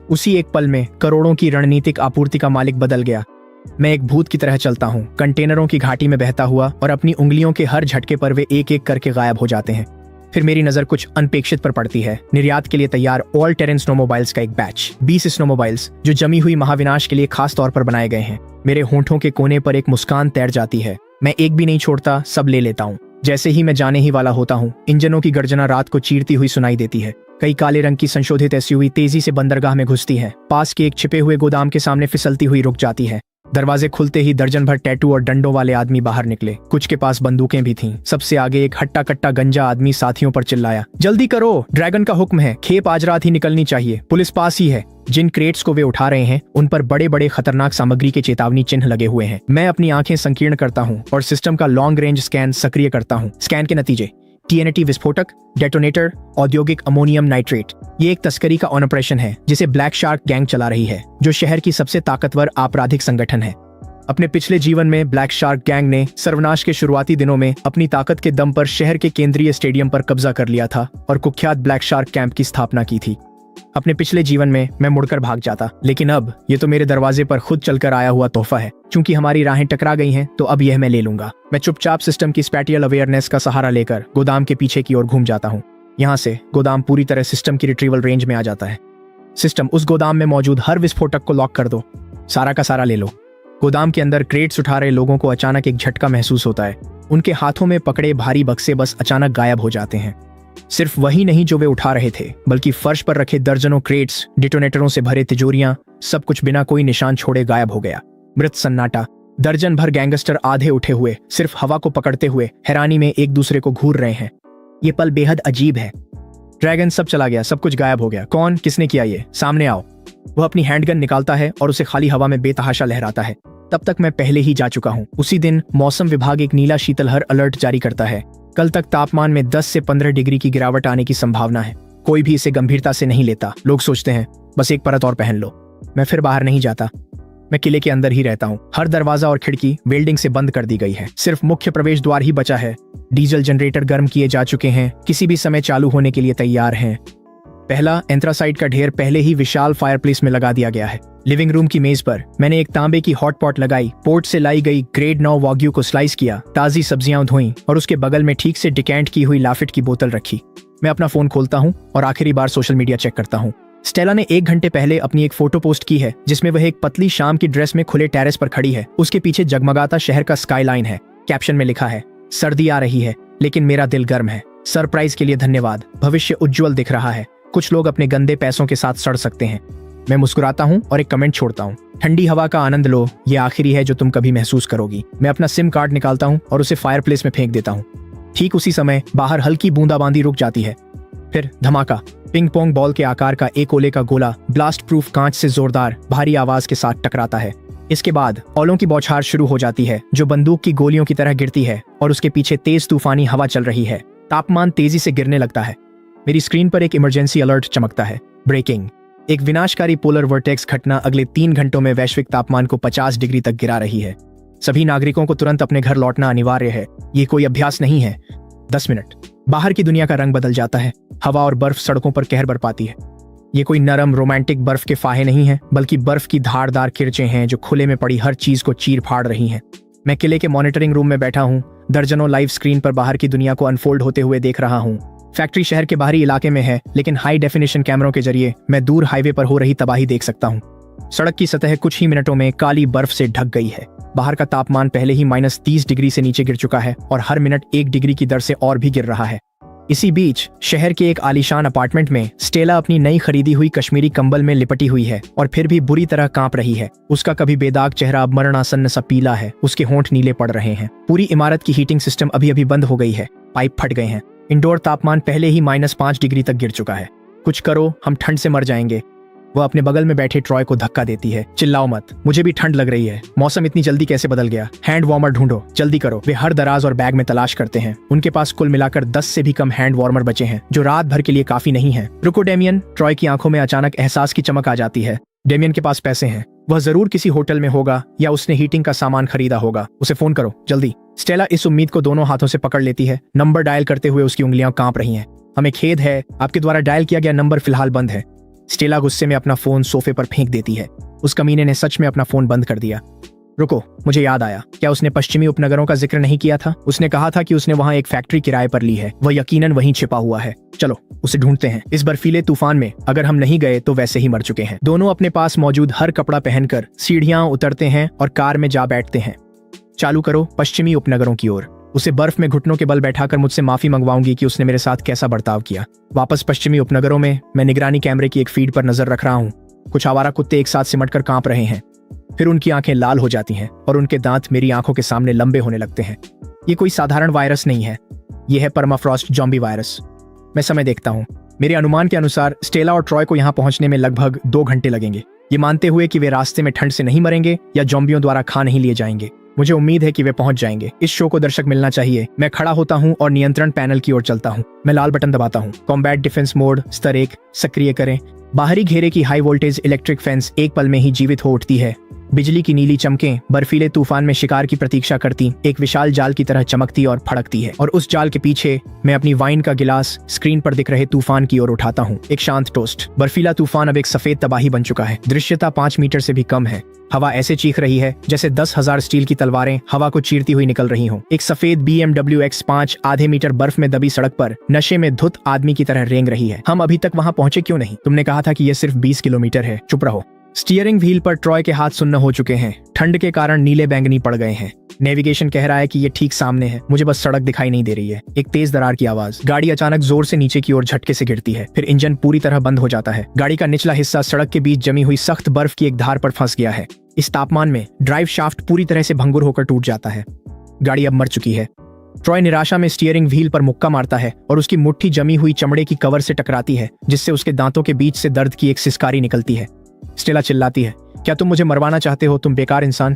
उसी एक पल में करोड़ों की रणनीतिक आपूर्ति का मालिक बदल गया। मैं एक भूत की तरह चलता हूँ, कंटेनरों की घाटी में बहता हुआ, और अपनी उंगलियों के हर झटके पर वे एक एक करके गायब हो जाते हैं। फिर मेरी नजर कुछ अनपेक्षित पर पड़ती है। निर्यात के लिए तैयार ऑल टेरेन स्नोमोबाइल्स का एक बैच, 20 स्नोमोबाइल्स जो जमी हुई महाविनाश के लिए खास तौर पर बनाए गए हैं। मेरे होंठों के कोने पर एक मुस्कान तैर जाती है। मैं एक भी नहीं छोड़ता, सब ले लेता हूँ। जैसे ही मैं जाने ही वाला होता हूँ, इंजनों की गर्जना रात को चीरती हुई सुनाई देती है। कई काले रंग की संशोधित एसयूवी तेजी से बंदरगाह में घुसती है। पास के एक छिपे हुए गोदाम के सामने फिसलती हुई रुक जाती है। दरवाजे खुलते ही दर्जन भर टैटू और डंडों वाले आदमी बाहर निकले। कुछ के पास बंदूकें भी थीं। सबसे आगे एक हट्टा कट्टा गंजा आदमी साथियों पर चिल्लाया, जल्दी करो, ड्रैगन का हुक्म है, खेप आज रात ही निकलनी चाहिए, पुलिस पास ही है। जिन क्रेट्स को वे उठा रहे हैं उन पर बड़े बड़े खतरनाक सामग्री के चेतावनी चिन्ह लगे हुए हैं। मैं अपनी आंखें संकीर्ण करता हूँ और सिस्टम का लॉन्ग रेंज स्कैन सक्रिय करता हूँ। स्कैन के नतीजे, TNT विस्फोटक, डेटोनेटर, औद्योगिक अमोनियम नाइट्रेट। ये एक तस्करी का ऑपरेशन है जिसे ब्लैक शार्क गैंग चला रही है, जो शहर की सबसे ताकतवर आपराधिक संगठन है। अपने पिछले जीवन में ब्लैक शार्क गैंग ने सर्वनाश के शुरुआती दिनों में अपनी ताकत के दम पर शहर के केंद्रीय स्टेडियम पर कब्जा कर लिया था और कुख्यात ब्लैक शार्क कैंप की स्थापना की थी। अपने पिछले जीवन में मैं मुड़कर भाग जाता, लेकिन अब ये तो मेरे दरवाजे पर खुद चलकर आया हुआ तोहफा है। चूंकि हमारी राहें टकरा गई हैं, तो अब यह मैं ले लूंगा। मैं चुपचाप सिस्टम की स्पैटियल अवेयरनेस का सहारा लेकर गोदाम के पीछे की ओर घूम जाता हूँ। यहाँ से गोदाम पूरी तरह सिस्टम की रिट्रीवल रेंज में आ जाता है। सिस्टम, उस गोदाम में मौजूद हर विस्फोटक को लॉक कर दो, सारा का सारा ले लो। गोदाम के अंदर क्रेट्स उठा रहे लोगों को अचानक एक झटका महसूस होता है। उनके हाथों में पकड़े भारी बक्से बस अचानक गायब हो जाते हैं। सिर्फ वही नहीं जो वे उठा रहे थे, बल्कि फर्श पर रखे दर्जनों क्रेट्स, डिटोनेटरों से भरे तिजोरियां, सब कुछ बिना कोई निशान छोड़े गायब हो गया। मृत सन्नाटा। दर्जन भर गैंगस्टर आधे उठे हुए, सिर्फ हवा को पकड़ते हुए हैरानी में एक दूसरे को घूर रहे हैं। ये पल बेहद अजीब है। ड्रैगन, सब चला गया, सब कुछ गायब हो गया। कौन, किसने किया ये? सामने आओ। वह अपनी हैंडगन निकालता है और उसे खाली हवा में बेतहाशा लहराता है। तब तक मैं पहले ही जा चुका हूँ। उसी दिन मौसम विभाग एक नीला शीतलहर अलर्ट जारी करता है। कल तक तापमान में 10 से 15 डिग्री की गिरावट आने की संभावना है। कोई भी इसे गंभीरता से नहीं लेता। लोग सोचते हैं बस एक परत और पहन लो। मैं फिर बाहर नहीं जाता। मैं किले के अंदर ही रहता हूँ। हर दरवाजा और खिड़की वेल्डिंग से बंद कर दी गई है। सिर्फ मुख्य प्रवेश द्वार ही बचा है। डीजल जनरेटर गर्म किए जा चुके हैं, किसी भी समय चालू होने के लिए तैयार हैं। पहला एंथ्रासाइड का ढेर पहले ही विशाल फायरप्लेस में लगा दिया गया है। लिविंग रूम की मेज पर मैंने एक तांबे की हॉट पॉट लगाई, पोर्ट से लाई गई ग्रेड 9 वाग्यू को स्लाइस किया, ताजी सब्जियां धोई और उसके बगल में ठीक से डिकैंट की हुई लाफिट की बोतल रखी। मैं अपना फोन खोलता हूँ और आखिरी बार सोशल मीडिया चेक करता हूँ। स्टेला ने 1 घंटे पहले अपनी एक फोटो पोस्ट की है, जिसमें वह एक पतली शाम की ड्रेस में खुले टेरेस पर खड़ी है। उसके पीछे जगमगाता शहर का स्काईलाइन है। कैप्शन में लिखा है, सर्दी आ रही है लेकिन मेरा दिल गर्म है। सरप्राइज के लिए धन्यवाद। भविष्य उज्जवल दिख रहा है। कुछ लोग अपने गंदे पैसों के साथ सड़ सकते हैं। मैं मुस्कुराता हूँ और एक कमेंट छोड़ता हूँ, ठंडी हवा का आनंद लो, ये आखिरी है जो तुम कभी महसूस करोगी। मैं अपना सिम कार्ड निकालता हूँ और उसे फायरप्लेस में फेंक देता हूँ। ठीक उसी समय बाहर हल्की बूंदाबांदी रुक जाती है। फिर धमाका। पिंग पोंग बॉल के आकार का एक ओले का गोला ब्लास्ट प्रूफ कांच से जोरदार भारी आवाज के साथ टकराता है। इसके बाद ओलों की बौछार शुरू हो जाती है, जो बंदूक की गोलियों की तरह गिरती है और उसके पीछे तेज तूफानी हवा चल रही है। तापमान तेजी से गिरने लगता है। मेरी स्क्रीन पर एक इमरजेंसी अलर्ट चमकता है। ब्रेकिंग। एक विनाशकारी पोलर वर्टेक्स घटना अगले 3 घंटों में वैश्विक तापमान को 50 डिग्री तक गिरा रही है। सभी नागरिकों को तुरंत अपने घर लौटना अनिवार्य है। ये कोई अभ्यास नहीं है। 10 मिनट। बाहर की दुनिया का रंग बदल जाता है। हवा और बर्फ सड़कों पर कहर बरपाती है। ये कोई नरम रोमांटिक बर्फ के फाहे नहीं है, बल्कि बर्फ की धारदार किरचें हैं जो खुले में पड़ी हर चीज को चीर फाड़ रही हैं। मैं किले के मॉनिटरिंग रूम में बैठा हूँ। दर्जनों लाइव स्क्रीन पर बाहर की दुनिया को अनफोल्ड होते हुए देख रहा हूँ। फैक्ट्री शहर के बाहरी इलाके में है, लेकिन हाई डेफिनेशन कैमरों के जरिए मैं दूर हाईवे पर हो रही तबाही देख सकता हूँ। सड़क की सतह कुछ ही मिनटों में काली बर्फ से ढक गई है। बाहर का तापमान पहले ही -30 डिग्री से नीचे गिर चुका है और हर मिनट 1 डिग्री की दर से और भी गिर रहा है। इसी बीच शहर के एक आलीशान अपार्टमेंट में स्टेला अपनी नई खरीदी हुई कश्मीरी कंबल में लिपटी हुई है और फिर भी बुरी तरह कांप रही है। उसका कभी बेदाग चेहरा अब मरणासन्न सा पीला है। उसके होंठ नीले पड़ रहे हैं। पूरी इमारत की हीटिंग सिस्टम अभी अभी बंद हो गई है। पाइप फट गए हैं। इंडोर तापमान पहले ही -5 डिग्री तक गिर चुका है। कुछ करो, हम ठंड से मर जाएंगे। वह अपने बगल में बैठे ट्रॉय को धक्का देती है। चिल्लाओ मत, मुझे भी ठंड लग रही है। मौसम इतनी जल्दी कैसे बदल गया? हैंड वार्मर ढूंढो, जल्दी करो। वे हर दराज और बैग में तलाश करते हैं। उनके पास कुल मिलाकर 10 से भी कम हैंड वार्मर बचे हैं, जो रात भर के लिए काफी नहीं है। रुको डेमियन। ट्रॉय की आंखों में अचानक एहसास की चमक आ जाती है। डेमियन के पास पैसे हैं। वह जरूर किसी होटल में होगा या उसने हीटिंग का सामान खरीदा होगा। उसे फोन करो जल्दी। स्टेला इस उम्मीद को दोनों हाथों से पकड़ लेती है। नंबर डायल करते हुए उसकी उंगलियां कांप रही हैं। हमें खेद है, आपके द्वारा डायल किया गया नंबर फिलहाल बंद है। स्टेला गुस्से में अपना फोन सोफे पर फेंक देती है। उस कमीने ने सच में अपना फोन बंद कर दिया। रुको, मुझे याद आया। क्या उसने पश्चिमी उपनगरों का जिक्र नहीं किया था? उसने कहा था कि उसने वहाँ एक फैक्ट्री किराए पर ली है। वह यकीनन वहीं छिपा हुआ है। चलो उसे ढूंढते हैं। इस बर्फीले तूफान में अगर हम नहीं गए तो वैसे ही मर चुके हैं। दोनों अपने पास मौजूद हर कपड़ा पहनकर सीढ़ियां उतरते हैं और कार में जा बैठते हैं। चालू करो पश्चिमी उपनगरों की ओर। उसे बर्फ में घुटनों के बल बैठाकर मुझसे माफी मंगवाऊंगी कि उसने मेरे साथ कैसा बर्ताव किया। वापस पश्चिमी उपनगरों में मैं निगरानी कैमरे की एक फीड पर नजर रख रहा हूँ। कुछ आवारा कुत्ते एक साथ सिमटकर कांप रहे हैं। फिर उनकी आंखें लाल हो जाती हैं और उनके दांत मेरी आंखों के सामने लंबे होने लगते हैं। ये कोई साधारण वायरस नहीं है, ये है परमाफ्रॉस्ट जॉम्बी वायरस। मैं समय देखता हूँ। मेरे अनुमान के अनुसार स्टेला और ट्रॉय को यहाँ पहुंचने में लगभग 2 घंटे लगेंगे, ये मानते हुए कि वे रास्ते में ठंड से नहीं मरेंगे या जॉम्बियों द्वारा खा नहीं लिए जाएंगे। मुझे उम्मीद है कि वे पहुंच जाएंगे। इस शो को दर्शक मिलना चाहिए। मैं खड़ा होता हूं और नियंत्रण पैनल की ओर चलता हूं। मैं लाल बटन दबाता हूं। कॉम्बैट डिफेंस मोड स्तर 1 सक्रिय करें। बाहरी घेरे की हाई वोल्टेज इलेक्ट्रिक फेंस एक पल में ही जीवित हो उठती है। बिजली की नीली चमकें बर्फीले तूफान में शिकार की प्रतीक्षा करती एक विशाल जाल की तरह चमकती और फड़कती है। और उस जाल के पीछे मैं अपनी वाइन का गिलास स्क्रीन पर दिख रहे तूफान की ओर उठाता हूँ। एक शांत टोस्ट। बर्फीला तूफान अब एक सफेद तबाही बन चुका है। दृश्यता 5 मीटर से भी कम है। हवा ऐसे चीख रही है जैसे 10,000 स्टील की तलवारें हवा को चीरती हुई निकल रही हों। एक सफेद BMW X5 आधे मीटर बर्फ में दबी सड़क पर नशे में धुत आदमी की तरह रेंग रही है। हम अभी तक वहां पहुंचे क्यों नहीं? तुमने कहा था कि यह सिर्फ 20 किलोमीटर है। चुप रहो। स्टीयरिंग व्हील पर ट्रॉय के हाथ सुन्न हो चुके हैं। ठंड के कारण नीले बैंगनी पड़ गए हैं। नेविगेशन कह रहा है कि ये ठीक सामने है। मुझे बस सड़क दिखाई नहीं दे रही है। एक तेज दरार की आवाज। गाड़ी अचानक जोर से नीचे की ओर झटके से गिरती है। फिर इंजन पूरी तरह बंद हो जाता है। गाड़ी का निचला हिस्सा सड़क के बीच जमी हुई सख्त बर्फ की एक धार पर फंस गया है। इस तापमान में ड्राइव शाफ्ट पूरी तरह से भंगुर होकर टूट जाता है। गाड़ी अब मर चुकी है। ट्रॉय निराशा में स्टीयरिंग व्हील पर मुक्का मारता है और उसकी मुट्ठी जमी हुई चमड़े की कवर से टकराती है, जिससे उसके दांतों के बीच से दर्द की एक सिसकारी निकलती है। स्टेला चिल्लाती है, क्या तुम मुझे मरवाना चाहते हो, तुम बेकार इंसान?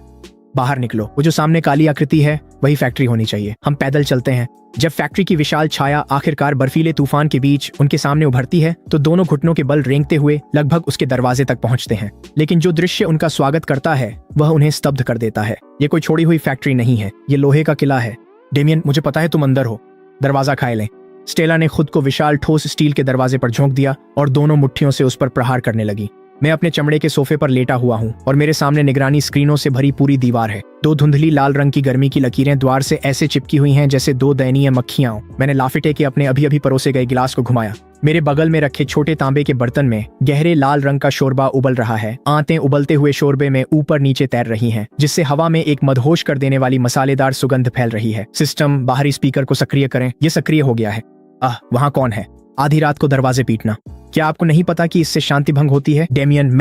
बाहर निकलो। वो जो सामने काली आकृति है वही फैक्ट्री होनी चाहिए। हम पैदल चलते हैं। जब फैक्ट्री की विशाल छाया आखिरकार बर्फीले तूफान के बीच उनके सामने उभरती है तो दोनों घुटनों के बल रेंगते हुए लगभग उसके दरवाजे तक पहुंचते हैं। लेकिन जो दृश्य उनका स्वागत करता है वह उन्हें स्तब्ध कर देता है। ये कोई छोड़ी हुई फैक्ट्री नहीं है, ये लोहे का किला है। डेमियन, मुझे पता है तुम अंदर हो। दरवाजा खाए लें। स्टेला ने खुद को विशाल ठोस स्टील के दरवाजे पर झोंक दिया और दोनों मुट्ठियों से उस पर प्रहार करने लगी। मैं अपने चमड़े के सोफे पर लेटा हुआ हूँ और मेरे सामने निगरानी स्क्रीनों से भरी पूरी दीवार है। 2 धुंधली लाल रंग की गर्मी की लकीरें द्वार से ऐसे चिपकी हुई हैं जैसे 2 दयनीय मक्खियां हों। मैंने लाफिटे के अपने अभी अभी परोसे गए गिलास को घुमाया। मेरे बगल में रखे छोटे तांबे के बर्तन में गहरे लाल रंग का शोरबा उबल रहा है। आंतें उबलते हुए शोरबे में ऊपर नीचे तैर रही हैं, जिससे हवा में एक मदहोश कर देने वाली मसालेदार सुगंध फैल रही है। सिस्टम बाहरी स्पीकर को सक्रिय करें। ये सक्रिय हो गया है। वहाँ कौन है? आधी रात को दरवाजे पीटना। क्या आपको नहीं पता कि इससे शांति भंग होती है? डेमियन,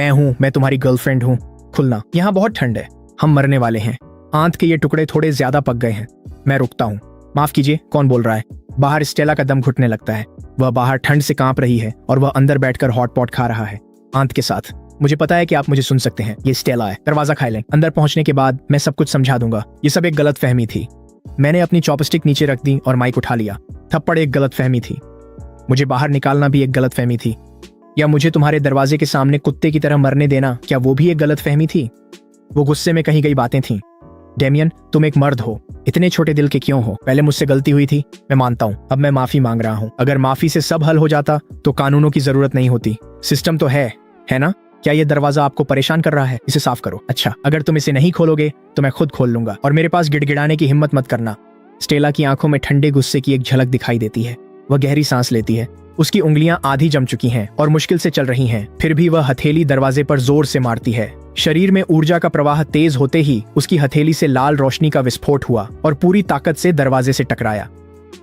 मैं तुम्हारी गर्लफ्रेंड हूँ। खुलना। यहाँ बहुत ठंड है, हम मरने वाले हैं। आंत के ये टुकड़े थोड़े ज्यादा पक गए हैं। मैं रुकता हूँ। माफ कीजिए, कौन बोल रहा है? बाहर स्टेला का दम घुटने लगता है। वह बाहर ठंड से कांप रही है और वह अंदर बैठकर हॉट पॉट खा रहा है, आंत के साथ। मुझे पता है कि आप मुझे सुन सकते हैं। ये स्टेला है। दरवाजा खाए लें। अंदर पहुंचने के बाद मैं सब कुछ समझा दूंगा। ये सब एक गलत फहमी थी। मैंने अपनी चॉपस्टिक नीचे रख दी और माइक उठा लिया। थप्पड़ एक गलत फहमी थी। मुझे बाहर निकालना भी एक गलत फहमी थी। या मुझे तुम्हारे दरवाजे के सामने कुत्ते की तरह मरने देना, क्या वो भी एक गलत फहमी थी? वो गुस्से में कही गई बातें थीं। डेमियन, तुम एक मर्द हो, इतने छोटे दिल के क्यों हो? पहले मुझसे गलती हुई थी, मैं मानता हूँ। अब मैं माफी मांग रहा हूँ। अगर माफी से सब हल हो जाता तो कानूनों की जरूरत नहीं होती। सिस्टम तो है ना? क्या ये दरवाजा आपको परेशान कर रहा है? इसे साफ करो। अच्छा, अगर तुम इसे नहीं खोलोगे तो मैं खुद खोल लूंगा, और मेरे पास गिड़गिड़ाने की हिम्मत मत करना। स्टेला की आंखों में ठंडे गुस्से की एक झलक दिखाई देती है। वह गहरी सांस लेती है। उसकी उंगलियां आधी जम चुकी हैं और मुश्किल से चल रही हैं। फिर भी वह हथेली दरवाजे पर जोर से मारती है। शरीर में ऊर्जा का प्रवाह तेज होते ही उसकी हथेली से लाल रोशनी का विस्फोट हुआ और पूरी ताकत से दरवाजे से टकराया।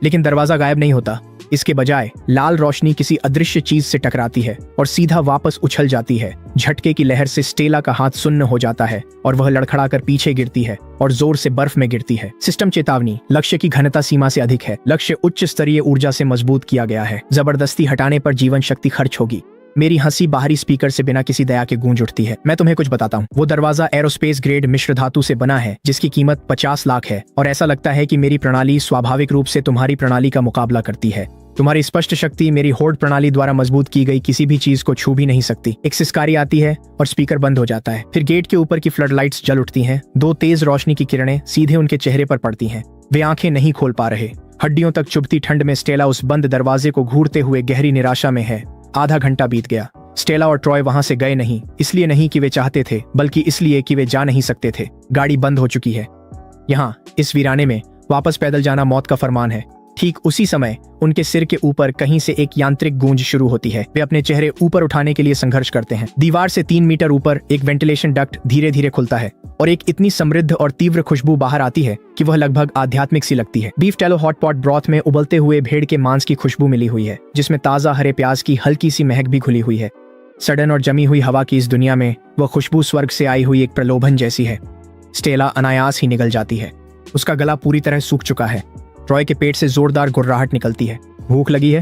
लेकिन दरवाजा गायब नहीं होता। इसके बजाय लाल रोशनी किसी अदृश्य चीज से टकराती है और सीधा वापस उछल जाती है। झटके की लहर से स्टेला का हाथ सुन्न हो जाता है और वह लड़खड़ाकर पीछे गिरती है और जोर से बर्फ में गिरती है। सिस्टम चेतावनी, लक्ष्य की घनता सीमा से अधिक है। लक्ष्य उच्च स्तरीय ऊर्जा से मजबूत किया गया है। जबरदस्ती हटाने पर जीवन शक्ति खर्च होगी। मेरी हंसी बाहरी स्पीकर से बिना किसी दया के गूंज उठती है। मैं तुम्हें कुछ बताता हूँ। वो दरवाजा एरोस्पेस ग्रेड मिश्र धातु से बना है, जिसकी कीमत 50 लाख है, और ऐसा लगता है कि मेरी प्रणाली स्वाभाविक रूप से तुम्हारी प्रणाली का मुकाबला करती है। तुम्हारी स्पष्ट शक्ति मेरी होड़ प्रणाली द्वारा मजबूत की गई किसी भी चीज को छू भी नहीं सकती। एक सिसकारी आती है और स्पीकर बंद हो जाता है। फिर गेट के ऊपर की फ्लड लाइट्स जल उठती हैं। 2 तेज रोशनी की किरणें सीधे उनके चेहरे पर पड़ती हैं। वे आंखें नहीं खोल पा रहे। हड्डियों तक चुभती ठंड में स्टेला उस बंद दरवाजे को घूरते हुए गहरी निराशा में है। आधा घंटा बीत गया। स्टेला और ट्रॉय वहां से गए नहीं, इसलिए नहीं कि वे चाहते थे, बल्कि इसलिए कि वे जा नहीं सकते थे। गाड़ी बंद हो चुकी है। यहाँ इस वीराने में वापस पैदल जाना मौत का फरमान है। ठीक उसी समय उनके सिर के ऊपर कहीं से एक यांत्रिक गूंज शुरू होती है। वे अपने चेहरे ऊपर उठाने के लिए संघर्ष करते हैं। दीवार से 3 मीटर ऊपर एक वेंटिलेशन डक्ट धीरे धीरे खुलता है और एक इतनी समृद्ध और तीव्र खुशबू बाहर आती है कि वह लगभग आध्यात्मिक सी लगती है। Beef tallow hot pot broth में उबलते हुए भेड़ के मांस की खुशबू मिली हुई है, जिसमें ताजा हरे प्याज की हल्की सी महक भी घुली हुई है। सड़न और जमी हुई हवा की इस दुनिया में वह खुशबू स्वर्ग से आई हुई एक प्रलोभन जैसी है। स्टेला अनायास ही निगल जाती है। उसका गला पूरी तरह सूख चुका है। ट्रॉय के पेट से जोरदार गुर्राहट निकलती है। भूख लगी है?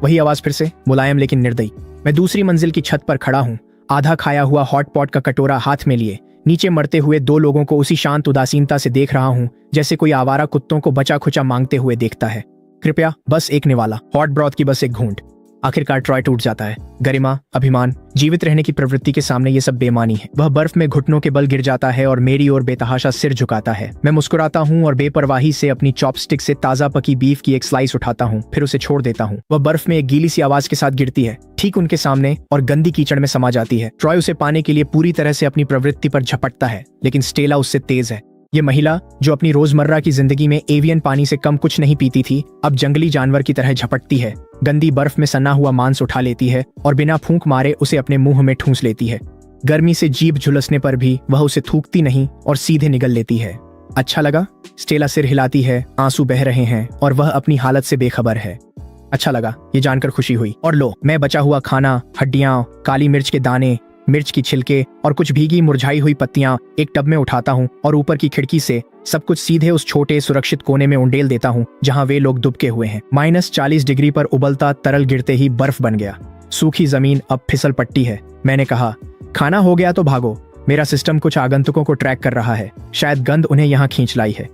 वही आवाज फिर से, मुलायम लेकिन निर्दयी। मैं दूसरी मंजिल की छत पर खड़ा हूँ, आधा खाया हुआ हॉट पॉट का कटोरा हाथ में लिए, नीचे मरते हुए 2 लोगों को उसी शांत उदासीनता से देख रहा हूँ जैसे कोई आवारा कुत्तों को बचा खुचा मांगते हुए देखता है। कृपया बस एक निवाला, हॉट ब्रॉथ की बस एक घूंट। आखिरकार ट्रॉय टूट जाता है। गरिमा, अभिमान, जीवित रहने की प्रवृत्ति के सामने ये सब बेमानी है। वह बर्फ में घुटनों के बल गिर जाता है और मेरी ओर बेतहाशा सिर झुकाता है। मैं मुस्कुराता हूँ और बेपरवाही से अपनी चॉपस्टिक से ताजा पकी बीफ की एक स्लाइस उठाता हूँ, फिर उसे छोड़ देता हूँ। वह बर्फ में एक गीली सी आवाज के साथ गिरती है, ठीक उनके सामने, और गंदी कीचड़ में समा जाती है। ट्रॉय उसे पाने के लिए पूरी तरह से अपनी प्रवृत्ति पर झपटता है, लेकिन स्टेला उससे तेज है। ये महिला, जो अपनी रोजमर्रा की जिंदगी में एवियन पानी से कम कुछ नहीं पीती थी, अब जंगली जानवर की तरह झपटती है। गंदी बर्फ में सना हुआ मांस उठा लेती है और बिना फूंक मारे उसे अपने मुंह में ठूंस लेती है। गर्मी से जीभ झुलसने पर भी वह उसे थूकती नहीं और सीधे निगल लेती है। अच्छा लगा? स्टेला सिर हिलाती है, आंसू बह रहे हैं और वह अपनी हालत से बेखबर है। अच्छा लगा, ये जानकर खुशी हुई। और लो, मैं बचा हुआ खाना, हड्डियां, काली मिर्च के दाने, मिर्च की छिलके और कुछ भीगी मुरझाई हुई पत्तियां एक टब में उठाता हूँ और ऊपर की खिड़की से सब कुछ सीधे उस छोटे सुरक्षित कोने में उंडेल देता हूँ जहाँ वे लोग दुबके हुए हैं। -40 डिग्री पर उबलता तरल गिरते ही बर्फ बन गया। सूखी जमीन अब फिसल पट्टी है। मैंने कहा, खाना हो गया तो भागो। मेरा सिस्टम कुछ आगंतुकों को ट्रैक कर रहा है। शायद गंध उन्हें यहाँ खींच लाई है।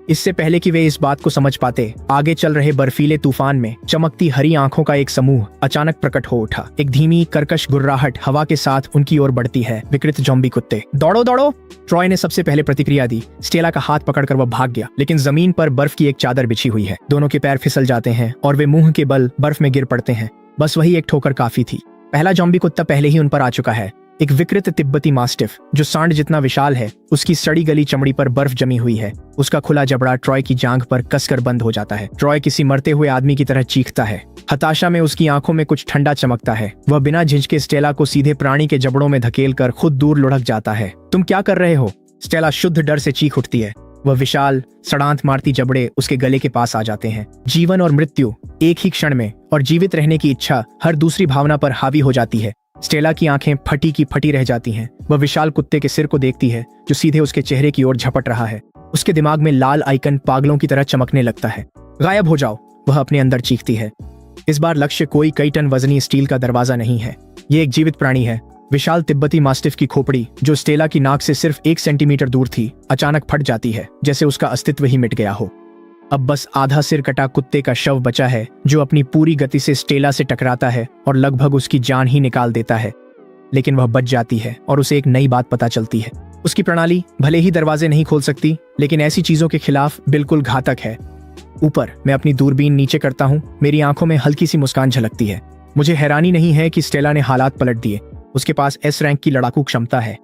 इससे पहले कि वे इस बात को समझ पाते, आगे चल रहे बर्फीले तूफान में चमकती हरी आंखों का एक समूह अचानक प्रकट हो उठा। एक धीमी कर्कश गुर्राहट हवा के साथ उनकी ओर बढ़ती है। विकृत ज़ॉम्बी कुत्ते। दौड़ो दौड़ो! ट्रॉय ने सबसे पहले प्रतिक्रिया दी। स्टेला का हाथ पकड़कर वह भाग गया, लेकिन जमीन पर बर्फ की एक चादर बिछी हुई है। दोनों के पैर फिसल जाते हैं और वे मुंह के बल बर्फ में गिर पड़ते हैं। बस वही एक ठोकर काफी थी। पहला ज़ॉम्बी कुत्ता पहले ही उन पर आ चुका है। एक विकृत तिब्बती मास्टिफ, जो सांड जितना विशाल है। उसकी सड़ी गली चमड़ी पर बर्फ जमी हुई है। उसका खुला जबड़ा ट्रॉय की जांघ पर कसकर बंद हो जाता है। ट्रॉय किसी मरते हुए आदमी की तरह चीखता है। हताशा में उसकी आंखों में कुछ ठंडा चमकता है। वह बिना झिझके स्टेला को सीधे प्राणी के जबड़ों में धकेलकर खुद दूर लुढ़क जाता है। तुम क्या कर रहे हो? स्टेला शुद्ध डर से चीख उठती है। वह विशाल सड़ांत मारती जबड़े उसके गले के पास आ जाते हैं। जीवन और मृत्यु एक ही क्षण में, और जीवित रहने की इच्छा हर दूसरी भावना पर हावी हो जाती है। स्टेला की आंखें फटी की फटी रह जाती हैं। वह विशाल कुत्ते के सिर को देखती है, जो सीधे उसके चेहरे की ओर झपट रहा है। उसके दिमाग में लाल आइकन पागलों की तरह चमकने लगता है। गायब हो जाओ, वह अपने अंदर चीखती है। इस बार लक्ष्य कोई कई टन वजनी स्टील का दरवाजा नहीं है। ये एक जीवित प्राणी है। विशाल तिब्बती मास्टिफ की खोपड़ी, जो स्टेला की नाक से सिर्फ 1 सेंटीमीटर दूर थी, अचानक फट जाती है, जैसे उसका अस्तित्व ही मिट गया हो। अब बस आधा सिर कटा कुत्ते का शव बचा है, जो अपनी पूरी गति से स्टेला से टकराता है और लगभग उसकी जान ही निकाल देता है। लेकिन वह बच जाती है और उसे एक नई बात पता चलती है। उसकी प्रणाली भले ही दरवाजे नहीं खोल सकती, लेकिन ऐसी चीजों के खिलाफ बिल्कुल घातक है। ऊपर मैं अपनी दूरबीन नीचे करता हूँ। मेरी आंखों में हल्की सी मुस्कान झलकती है। मुझे हैरानी नहीं है कि स्टेला ने हालात पलट दिए। उसके पास S रैंक की लड़ाकू क्षमता है।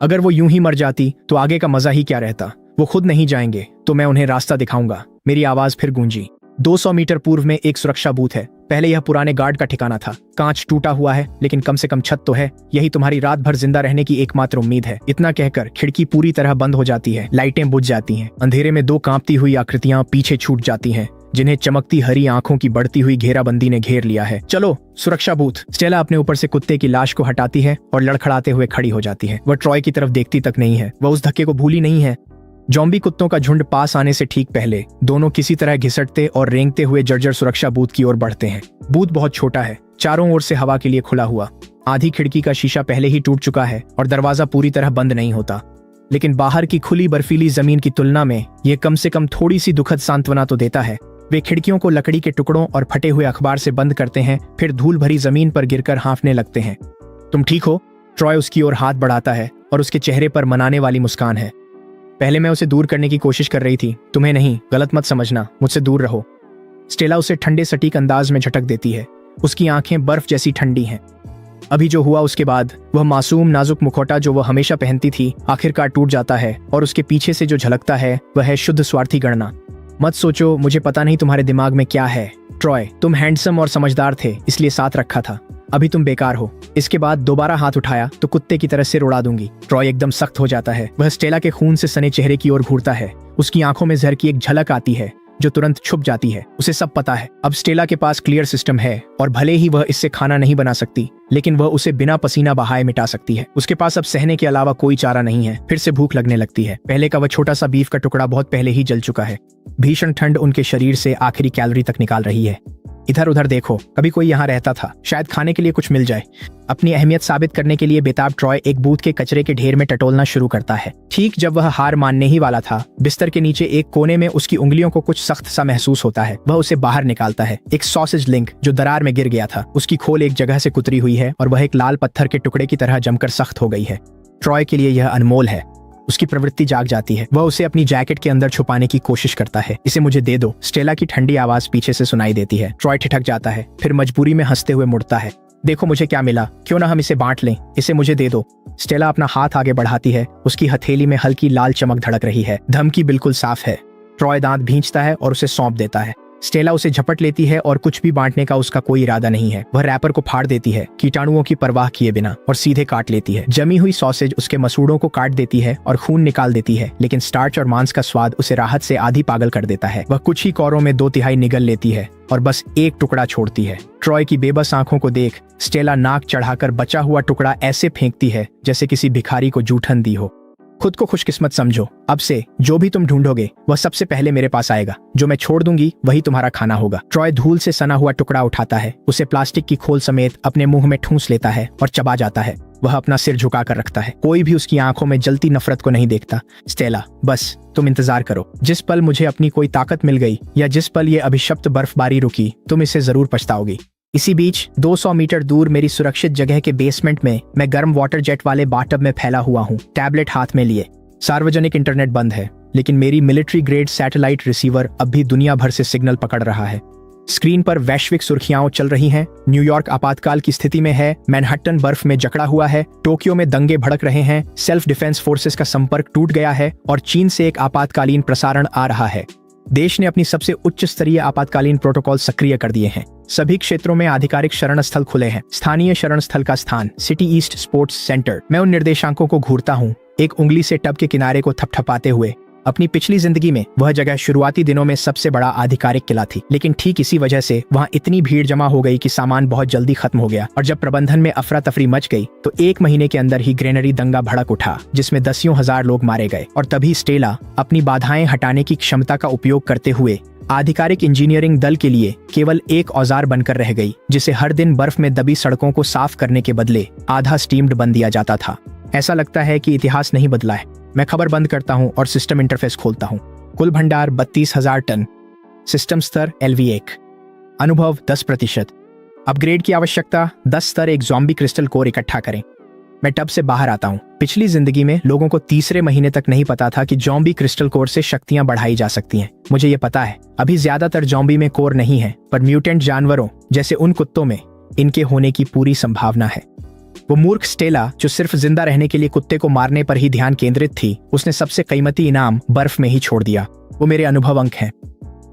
अगर वो यूं ही मर जाती तो आगे का मजा ही क्या रहता। वो खुद नहीं जाएंगे तो मैं उन्हें रास्ता दिखाऊंगा। मेरी आवाज फिर गूंजी। 200 मीटर पूर्व में एक सुरक्षा बूथ है। पहले यह पुराने गार्ड का ठिकाना था। कांच टूटा हुआ है, लेकिन कम से कम छत तो है। यही तुम्हारी रात भर जिंदा रहने की एकमात्र उम्मीद है। इतना कहकर खिड़की पूरी तरह बंद हो जाती है। लाइटें बुझ जाती हैं। अंधेरे में 2 कांपती हुई आकृतियां पीछे छूट जाती हैं, जिन्हें चमकती हरी आंखों की बढ़ती हुई घेराबंदी ने घेर लिया है। चलो, सुरक्षा बूथ। स्टेला अपने ऊपर से कुत्ते की लाश को हटाती है और लड़खड़ाते हुए खड़ी हो जाती है। वह ट्रॉय की तरफ देखती तक नहीं है। वह उस धक्के को भूली नहीं है। ज़ॉम्बी कुत्तों का झुंड पास आने से ठीक पहले दोनों किसी तरह घिसटते और रेंगते हुए जर्जर सुरक्षा बूथ की ओर बढ़ते हैं। बूथ बहुत छोटा है, चारों ओर से हवा के लिए खुला हुआ। आधी खिड़की का शीशा पहले ही टूट चुका है और दरवाजा पूरी तरह बंद नहीं होता। लेकिन बाहर की खुली बर्फीली जमीन की तुलना में यह कम से कम थोड़ी सी दुखद सांत्वना तो देता है। वे खिड़कियों को लकड़ी के टुकड़ों और फटे हुए अखबार से बंद करते हैं, फिर धूल भरी जमीन पर गिरकर हाँफने लगते हैं। तुम ठीक हो? ट्रॉय उसकी ओर हाथ बढ़ाता है और उसके चेहरे पर मनाने वाली मुस्कान है। पहले मैं उसे दूर करने की कोशिश कर रही थी। तुम्हें नहीं, गलत मत समझना, मुझसे दूर रहो। स्टेला उसे ठंडे सटीक अंदाज में झटक देती है। उसकी आंखें बर्फ जैसी ठंडी हैं। अभी जो हुआ उसके बाद वह मासूम नाजुक मुखौटा जो वह हमेशा पहनती थी आखिरकार टूट जाता है और उसके पीछे से जो झलकता है वह है शुद्ध स्वार्थी गणना। मत सोचो, मुझे पता नहीं तुम्हारे दिमाग में क्या है। ट्रॉय, तुम हैंडसम और समझदार थे इसलिए साथ रखा था। अभी तुम बेकार हो। इसके बाद दोबारा हाथ उठाया तो कुत्ते की तरह सिर उड़ा दूंगी। ट्रॉय एकदम सख्त हो जाता है। वह स्टेला के खून से सने चेहरे की ओर घूरता है। उसकी आंखों में जहर की एक झलक आती है जो तुरंत छुप जाती है। उसे सब पता है। अब स्टेला के पास क्लियर सिस्टम है और भले ही वह इससे खाना नहीं बना सकती, लेकिन वह उसे बिना पसीना बहाए मिटा सकती है। उसके पास अब सहने के अलावा कोई चारा नहीं है। फिर से भूख लगने लगती है। पहले का वह छोटा सा बीफ का टुकड़ा बहुत पहले ही जल चुका है। भीषण ठंड उनके शरीर से आखिरी कैलोरी तक निकाल रही है। इधर उधर देखो, कभी कोई यहाँ रहता था, शायद खाने के लिए कुछ मिल जाए। अपनी अहमियत साबित करने के लिए बेताब ट्रॉय एक बूथ के कचरे के ढेर में टटोलना शुरू करता है। ठीक जब वह हार मानने ही वाला था, बिस्तर के नीचे एक कोने में उसकी उंगलियों को कुछ सख्त सा महसूस होता है। वह उसे बाहर निकालता है। एक सॉसेज लिंक जो दरार में गिर गया था। उसकी खोल एक जगह से कुतरी हुई है और वह एक लाल पत्थर के टुकड़े की तरह जमकर सख्त हो गई है। ट्रॉय के लिए यह अनमोल है। उसकी प्रवृत्ति जाग जाती है। वह उसे अपनी जैकेट के अंदर छुपाने की कोशिश करता है। इसे मुझे दे दो, स्टेला की ठंडी आवाज पीछे से सुनाई देती है। ट्रॉय ठिठक जाता है, फिर मजबूरी में हंसते हुए मुड़ता है। देखो मुझे क्या मिला, क्यों ना हम इसे बांट लें, इसे मुझे दे दो। स्टेला अपना हाथ आगे बढ़ाती है। उसकी हथेली में हल्की लाल चमक धड़क रही है। धमकी बिल्कुल साफ है। ट्रॉय दांत भींचता है और उसे सौंप देता है। स्टेला उसे झपट लेती है और कुछ भी बांटने का उसका कोई इरादा नहीं है। वह रैपर को फाड़ देती है, कीटाणुओं की परवाह किए बिना, और सीधे काट लेती है। जमी हुई सॉसेज उसके मसूड़ों को काट देती है और खून निकाल देती है, लेकिन स्टार्च और मांस का स्वाद उसे राहत से आधी पागल कर देता है। वह कुछ ही कौरों में 2/3 निगल लेती है और बस एक टुकड़ा छोड़ती है। ट्रॉय की बेबस आंखों को देख स्टेला नाक चढ़ाकर बचा हुआ टुकड़ा ऐसे फेंकती है जैसे किसी भिखारी को जूठन दी हो। खुद को खुशकिस्मत समझो। अब से जो भी तुम ढूंढोगे वह सबसे पहले मेरे पास आएगा। जो मैं छोड़ दूंगी वही तुम्हारा खाना होगा। ट्रॉय धूल से सना हुआ टुकड़ा उठाता है, उसे प्लास्टिक की खोल समेत अपने मुंह में ठूंस लेता है और चबा जाता है। वह अपना सिर झुका कर रखता है। कोई भी उसकी आंखों में जलती नफरत को नहीं देखता। स्टेला, बस तुम इंतजार करो। जिस पल मुझे अपनी कोई ताकत मिल गई या जिस पल ये अभिशप्त बर्फबारी रुकी, तुम इसे जरूर पछताओगी। इसी बीच 200 मीटर दूर मेरी सुरक्षित जगह के बेसमेंट में मैं गर्म वाटर जेट वाले बाथटब में फैला हुआ हूँ, टैबलेट हाथ में लिए। सार्वजनिक इंटरनेट बंद है, लेकिन मेरी मिलिट्री ग्रेड सैटेलाइट रिसीवर अब भी दुनिया भर से सिग्नल पकड़ रहा है। स्क्रीन पर वैश्विक सुर्खियां चल रही हैं। न्यूयॉर्क आपातकाल की स्थिति में है। मैनहट्टन बर्फ में जकड़ा हुआ है। टोक्यो में दंगे भड़क रहे हैं। सेल्फ डिफेंस फोर्सेस का संपर्क टूट गया है और चीन से एक आपातकालीन प्रसारण आ रहा है। देश ने अपनी सबसे उच्च स्तरीय आपातकालीन प्रोटोकॉल सक्रिय कर दिए हैं। सभी क्षेत्रों में आधिकारिक शरण स्थल खुले हैं। स्थानीय शरण स्थल का स्थान सिटी ईस्ट स्पोर्ट्स सेंटर। मैं उन निर्देशांकों को घूरता हूँ, एक उंगली से टब के किनारे को थपथपाते हुए। अपनी पिछली जिंदगी में वह जगह शुरुआती दिनों में सबसे बड़ा आधिकारिक किला थी, लेकिन ठीक इसी वजह से वहाँ इतनी भीड़ जमा हो गई कि सामान बहुत जल्दी खत्म हो गया। और जब प्रबंधन में अफरा तफरी मच गई तो 1 महीने के अंदर ही ग्रेनरी दंगा भड़क उठा, जिसमें दसियों हजार लोग मारे गए। और तभी स्टेला अपनी बाधाएं हटाने की क्षमता का उपयोग करते हुए आधिकारिक इंजीनियरिंग दल के लिए केवल एक औजार बनकर रह गई, जिसे हर दिन बर्फ में दबी सड़कों को साफ करने के बदले आधा स्टीम्ड बन दिया जाता था। ऐसा लगता है कि इतिहास नहीं बदला है। मैं खबर बंद करता हूं और सिस्टम इंटरफेस खोलता हूं। कुल भंडार 32,000 टन। सिस्टम स्तर LV1। अनुभव 10%। अपग्रेड की आवश्यकता 10 स्तर एक ज़ॉम्बी क्रिस्टल कोर इकट्ठा करें। मैं टब से बाहर आता हूं। पिछली जिंदगी में लोगों को तीसरे महीने तक नहीं पता था कि ज़ॉम्बी क्रिस्टल कोर से शक्तियां बढ़ाई जा सकती हैं। मुझे ये पता है। अभी ज्यादातर ज़ॉम्बी में कोर नहीं है, पर म्यूटेंट जानवरों जैसे उन कुत्तों में इनके होने की पूरी संभावना है। वो मूर्ख स्टेला जो सिर्फ जिंदा रहने के लिए कुत्ते को मारने पर ही ध्यान केंद्रित थी, उसने सबसे कीमती इनाम बर्फ में ही छोड़ दिया। वो मेरे अनुभव अंक हैं,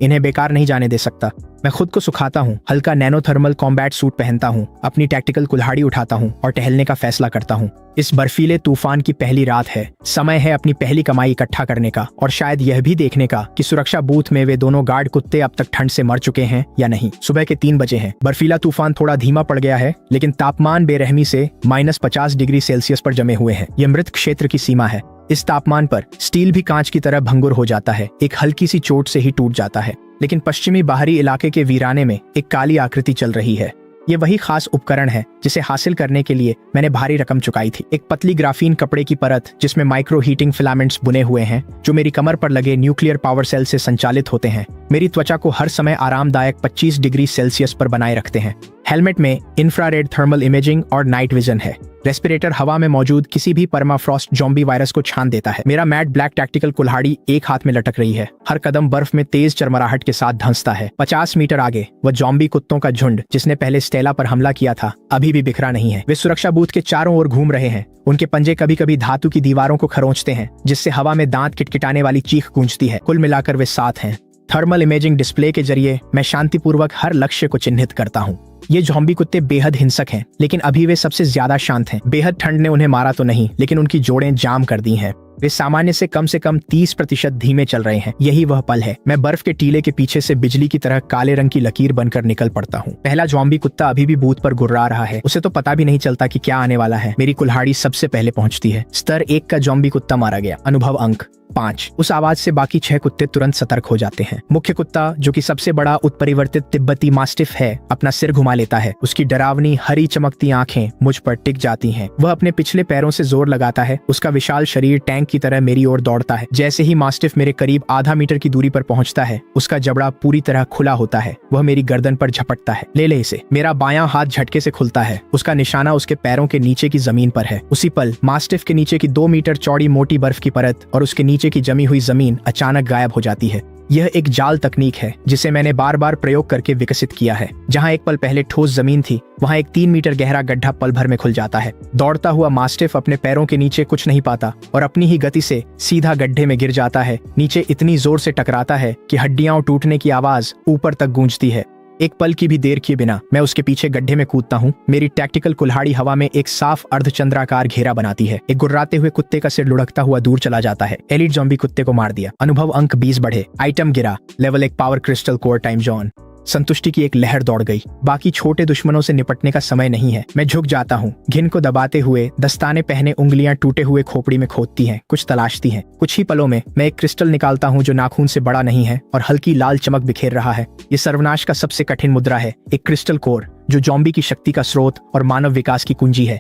इन्हें बेकार नहीं जाने दे सकता। मैं खुद को सुखाता हूँ, हल्का नैनोथर्मल कॉम्बैट सूट पहनता हूँ, अपनी टैक्टिकल कुल्हाड़ी उठाता हूँ और टहलने का फैसला करता हूँ। इस बर्फीले तूफान की पहली रात है। समय है अपनी पहली कमाई इकट्ठा करने का और शायद यह भी देखने का कि सुरक्षा बूथ में वे दोनों गार्ड कुत्ते अब तक ठंड से मर चुके हैं या नहीं। सुबह के 3 बजे हैं। बर्फीला तूफान थोड़ा धीमा पड़ गया है, लेकिन तापमान बेरहमी से -50 डिग्री सेल्सियस पर जमे हुए हैं। यह मृत क्षेत्र की सीमा है। इस तापमान पर स्टील भी कांच की तरह भंगुर हो जाता है, एक हल्की सी चोट से ही टूट जाता है। लेकिन पश्चिमी बाहरी इलाके के वीराने में एक काली आकृति चल रही है। ये वही खास उपकरण है जिसे हासिल करने के लिए मैंने भारी रकम चुकाई थी। एक पतली ग्राफीन कपड़े की परत जिसमें माइक्रो हीटिंग फिलामेंट्स बुने हुए हैं, जो मेरी कमर पर लगे न्यूक्लियर पावर सेल से संचालित होते हैं। मेरी त्वचा को हर समय आरामदायक 25 डिग्री सेल्सियस पर बनाए रखते हैं। हेलमेट में इंफ्रारेड थर्मल इमेजिंग और नाइट विजन है। रेस्पिरेटर हवा में मौजूद किसी भी परमाफ्रॉस्ट ज़ॉम्बी वायरस को छान देता है। मेरा मैट ब्लैक टैक्टिकल कुल्हाड़ी एक हाथ में लटक रही है। हर कदम बर्फ में तेज चरमराहट के साथ धंसता है। 50 मीटर आगे वह ज़ॉम्बी कुत्तों का झुंड जिसने पहले स्टेला पर हमला किया था अभी भी बिखरा नहीं है। वे सुरक्षा बूथ के चारों ओर घूम रहे हैं। उनके पंजे कभी कभी धातु की दीवारों को खरोंचते हैं, जिससे हवा में दांत किटकिटाने वाली चीख गूंजती है। कुल मिलाकर वे 7 हैं। थर्मल इमेजिंग डिस्प्ले के जरिए मैं शांतिपूर्वक हर लक्ष्य को चिन्हित करता हूँ। ये ज़ॉम्बी कुत्ते बेहद हिंसक हैं, लेकिन अभी वे सबसे ज्यादा शांत हैं। बेहद ठंड ने उन्हें मारा तो नहीं, लेकिन उनकी जोड़ें जाम कर दी हैं। वे सामान्य से कम 30% धीमे चल रहे हैं। यही वह पल है, मैं बर्फ के टीले के पीछे से बिजली की तरह काले रंग की लकीर बनकर निकल पड़ता हूँ। पहला ज़ॉम्बी कुत्ता अभी भी बूथ पर गुर्रा रहा है। उसे तो पता भी नहीं चलता कि क्या आने वाला है। मेरी कुल्हाड़ी सबसे पहले पहुंचती है। स्तर 1 का ज़ॉम्बी कुत्ता मारा गया। अनुभव अंक 5। उस आवाज से बाकी 6 कुत्ते तुरंत सतर्क हो जाते हैं। मुख्य कुत्ता, जो कि सबसे बड़ा उत्परिवर्तित तिब्बती मास्टिफ है, अपना सिर घुमा लेता है। उसकी डरावनी हरी चमकती आंखें मुझ पर टिक जाती हैं। वह अपने पिछले पैरों से जोर लगाता है। उसका विशाल शरीर टैंक की तरह मेरी ओर दौड़ता है। जैसे ही मास्टिफ मेरे करीब आधा मीटर की दूरी पर पहुंचता है, उसका जबड़ा पूरी तरह खुला होता है। वह मेरी गर्दन पर झपटता है। ले ले इसे। मेरा बायां हाथ झटके से खुलता है। उसका निशाना उसके पैरों के नीचे की जमीन पर है। उसी पल मास्टिफ के नीचे की 2 मीटर चौड़ी मोटी बर्फ की परत और उसके नीचे की जमी हुई जमीन अचानक गायब हो जाती है। यह एक जाल तकनीक है जिसे मैंने बार बार प्रयोग करके विकसित किया है। जहां एक पल पहले ठोस जमीन थी, वहां एक 3 मीटर गहरा गड्ढा पल भर में खुल जाता है। दौड़ता हुआ मास्टिफ अपने पैरों के नीचे कुछ नहीं पाता और अपनी ही गति से सीधा गड्ढे में गिर जाता है। नीचे इतनी जोर से टकराता है कि हड्डियां टूटने की आवाज ऊपर तक गूंजती है। एक पल की भी देर किए बिना मैं उसके पीछे गड्ढे में कूदता हूँ। मेरी टैक्टिकल कुल्हाड़ी हवा में एक साफ अर्धचंद्राकार घेरा बनाती है। एक गुर्राते हुए कुत्ते का सिर लुढ़कता हुआ दूर चला जाता है। एलिट ज़ॉम्बी कुत्ते को मार दिया। अनुभव अंक 20 बढ़े। आइटम गिरा। Level 1 power crystal core time John. संतुष्टि की एक लहर दौड़ गई। बाकी छोटे दुश्मनों से निपटने का समय नहीं है। मैं झुक जाता हूँ। घिन को दबाते हुए दस्ताने पहने उंगलियां टूटे हुए खोपड़ी में खोदती हैं, कुछ तलाशती हैं। कुछ ही पलों में मैं एक क्रिस्टल निकालता हूँ जो नाखून से बड़ा नहीं है और हल्की लाल चमक बिखेर रहा है। ये सर्वनाश का सबसे कठिन मुद्रा है, एक क्रिस्टल कोर जो ज़ॉम्बी की शक्ति का स्रोत और मानव विकास की कुंजी है।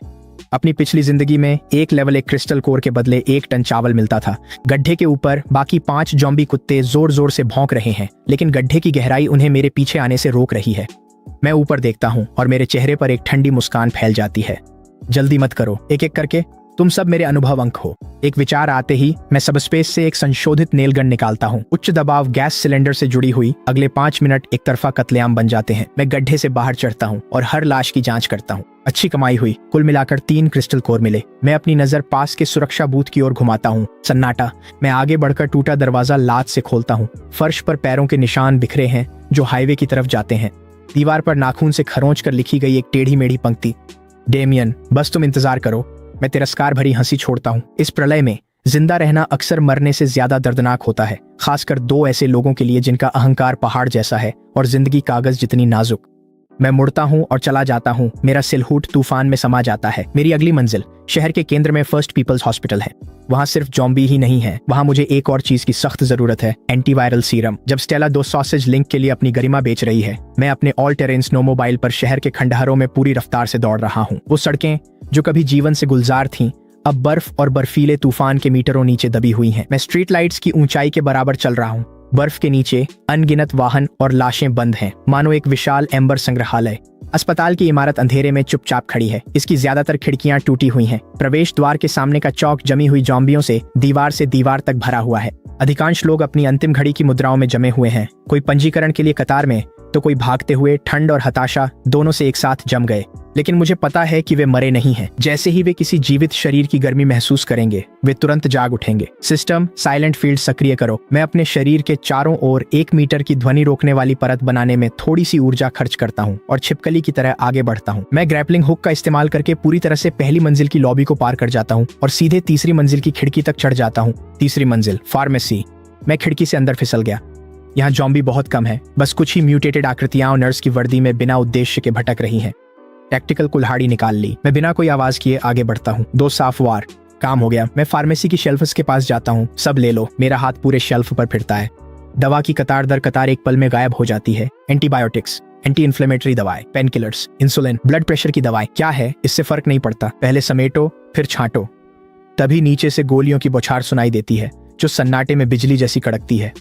अपनी पिछली जिंदगी में एक लेवल 1 क्रिस्टल कोर के बदले 1 टन चावल मिलता था। गड्ढे के ऊपर बाकी 5 ज़ॉम्बी कुत्ते जोर जोर से भौंक रहे हैं, लेकिन गड्ढे की गहराई उन्हें मेरे पीछे आने से रोक रही है। मैं ऊपर देखता हूँ और मेरे चेहरे पर एक ठंडी मुस्कान फैल जाती है। जल्दी मत करो, एक एक करके तुम सब मेरे अनुभव अंक हो। एक विचार आते ही मैं सबस्पेस से एक संशोधित नेल गन निकालता हूँ। उच्च दबाव गैस सिलेंडर से जुड़ी हुई अगले 5 मिनट एक तरफा कत्लेआम बन जाते हैं। मैं गड्ढे से बाहर चढ़ता हूँ और हर लाश की जांच करता हूँ। अच्छी कमाई हुई। कुल मिलाकर 3 क्रिस्टल कोर मिले। मैं अपनी नजर पास के सुरक्षा बूथ की ओर घुमाता हूँ। सन्नाटा। मैं आगे बढ़कर टूटा दरवाजा लात से खोलता हूँ। फर्श पर पैरों के निशान बिखरे हैं जो हाईवे की तरफ जाते हैं। दीवार पर नाखून से खरोंच कर लिखी गई एक टेढ़ी मेढ़ी पंक्ति, डेमियन बस तुम इंतजार करो। मैं तिरस्कार भरी हंसी छोड़ता हूँ। इस प्रलय में जिंदा रहना अक्सर मरने से ज्यादा दर्दनाक होता है, खासकर 2 ऐसे लोगों के लिए जिनका अहंकार पहाड़ जैसा है और जिंदगी कागज जितनी नाजुक। मैं मुड़ता हूँ और चला जाता हूँ। मेरा सिलहूट तूफान में समा जाता है। मेरी अगली मंजिल शहर के केंद्र में फर्स्ट पीपल्स हॉस्पिटल है। वहाँ सिर्फ ज़ॉम्बी ही नहीं है, वहाँ मुझे एक और चीज की सख्त जरूरत है, एंटीवायरल सीरम। जब स्टेला 2 सॉसेज लिंक के लिए अपनी गरिमा बेच रही है, मैं अपने ऑल टेरेन स्नोमोबाइल पर शहर के खंडहरों में पूरी रफ्तार से दौड़ रहा हूँ। वो सड़कें जो कभी जीवन से गुलजार थीं, अब बर्फ और बर्फीले तूफान के मीटरों नीचे दबी हुई हैं। मैं स्ट्रीट लाइट्स की ऊंचाई के बराबर चल रहा हूँ। बर्फ के नीचे अनगिनत वाहन और लाशें बंद हैं, मानो एक विशाल एम्बर संग्रहालय। अस्पताल की इमारत अंधेरे में चुपचाप खड़ी है। इसकी ज्यादातर खिड़कियां टूटी हुई हैं। प्रवेश द्वार के सामने का चौक जमी हुई ज़ॉम्बियों से दीवार तक भरा हुआ है। अधिकांश लोग अपनी अंतिम घड़ी की मुद्राओं में जमे हुए हैं। कोई पंजीकरण के लिए कतार में, तो कोई भागते हुए ठंड और हताशा दोनों से एक साथ जम गए। लेकिन मुझे पता है कि वे मरे नहीं हैं। जैसे ही वे किसी जीवित शरीर की गर्मी महसूस करेंगे, वे तुरंत जाग उठेंगे। सिस्टम साइलेंट फील्ड सक्रिय करो। मैं अपने शरीर के चारों ओर 1 मीटर की ध्वनि रोकने वाली परत बनाने में थोड़ी सी ऊर्जा खर्च करता हूँ और छिपकली की तरह आगे बढ़ता हूँ। मैं ग्रैपलिंग हुक का इस्तेमाल करके पूरी तरह से पहली मंजिल की लॉबी को पार कर जाता हूँ और सीधे तीसरी मंजिल की खिड़की तक चढ़ जाता हूँ। तीसरी मंजिल फार्मेसी। मैं खिड़की से अंदर फिसल गया। यहाँ ज़ॉम्बी बहुत कम है, बस कुछ ही म्यूटेटेड आकृतियां और नर्स की वर्दी में बिना उद्देश्य के भटक रही हैं। टैक्टिकल कुल्हाड़ी निकाल ली। मैं बिना कोई आवाज किए आगे बढ़ता हूँ। 2 साफ वार। काम हो गया। मैं फार्मेसी की शेल्फ्स के पास जाता हूँ। सब ले लो। मेरा हाथ पूरे शेल्फ पर फिरता है। दवा की कतार दर कतार एक पल में गायब हो जाती है। एंटीबायोटिक्स, एंटी इन्फ्लेमेटरी दवाएं, pain killers, insulin, blood pressure की दवाएं, क्या है इससे फर्क नहीं पड़ता। पहले समेटो फिर छांटो। तभी नीचे से गोलियों की बौछार सुनाई देती है जो सन्नाटे में बिजली जैसी कड़कती है।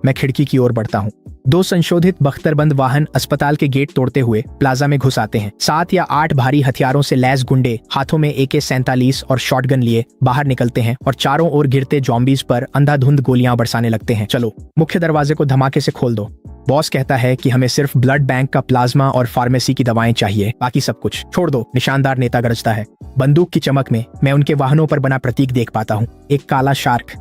मैं खिड़की की ओर बढ़ता हूँ। दो संशोधित बख्तरबंद वाहन अस्पताल के गेट तोड़ते हुए प्लाजा में घुस आते हैं। 7 या 8 भारी हथियारों से लैस गुंडे हाथों में AK-47 और शॉटगन लिए बाहर निकलते हैं और चारों ओर गिरते जॉम्बीज पर अंधाधुंध गोलियां बरसाने लगते हैं। चलो मुख्य दरवाजे को धमाके से खोल दो। बॉस कहता है कि हमें सिर्फ ब्लड बैंक का प्लाज्मा और फार्मेसी की दवाएं चाहिए, बाकी सब कुछ छोड़ दो। निशानदार नेता गरजता है। बंदूक की चमक में मैं उनके वाहनों पर बना प्रतीक देख पाता हूँ, एक काला शार्क,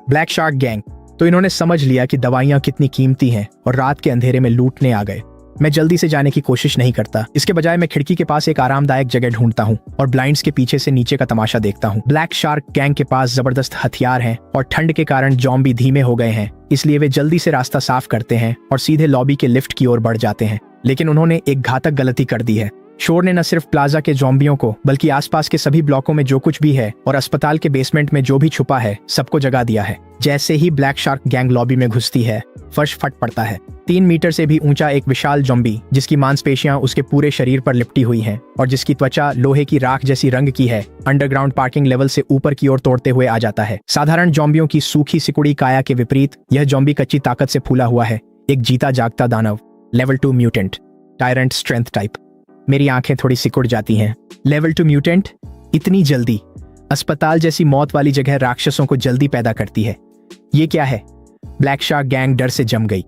ब्लैक शार्क गैंग। तो इन्होंने समझ लिया कि दवाइयां कितनी कीमती हैं और रात के अंधेरे में लूटने आ गए। मैं जल्दी से जाने की कोशिश नहीं करता, इसके बजाय मैं खिड़की के पास एक आरामदायक जगह ढूंढता हूँ और ब्लाइंड्स के पीछे से नीचे का तमाशा देखता हूँ। ब्लैक शार्क गैंग के पास जबरदस्त हथियार हैं और ठंड के कारण जॉम्बी धीमे हो गए हैं, इसलिए वे जल्दी से रास्ता साफ करते हैं और सीधे लॉबी के लिफ्ट की ओर बढ़ जाते हैं। लेकिन उन्होंने एक घातक गलती कर दी है। शोर ने न सिर्फ प्लाजा के जॉम्बियों को बल्कि आसपास के सभी ब्लॉकों में जो कुछ भी है और अस्पताल के बेसमेंट में जो भी छुपा है सबको जगा दिया है। जैसे ही ब्लैक शार्क गैंग लॉबी में घुसती है, फर्श फट पड़ता है। 3 मीटर से भी ऊंचा एक विशाल जॉम्बी जिसकी मांसपेशियां उसके पूरे शरीर पर लिपटी हुई हैं और जिसकी त्वचा लोहे की राख जैसी रंग की है, अंडरग्राउंड पार्किंग लेवल से ऊपर की ओर तोड़ते हुए आ जाता है। साधारण जॉम्बियों की सूखी सिकुड़ी काया के विपरीत यह जॉम्बी कच्ची ताकत से फूला हुआ है, एक जीता जागता दानव, level 2 mutant, tyrant strength type. मेरी आंखें थोड़ी सिकुड़ जाती हैं। लेवल 2 म्यूटेंट, इतनी जल्दी? अस्पताल जैसी मौत वाली जगह राक्षसों को जल्दी पैदा करती है। ये क्या है? ब्लैक शार्क गैंग डर से जम गई।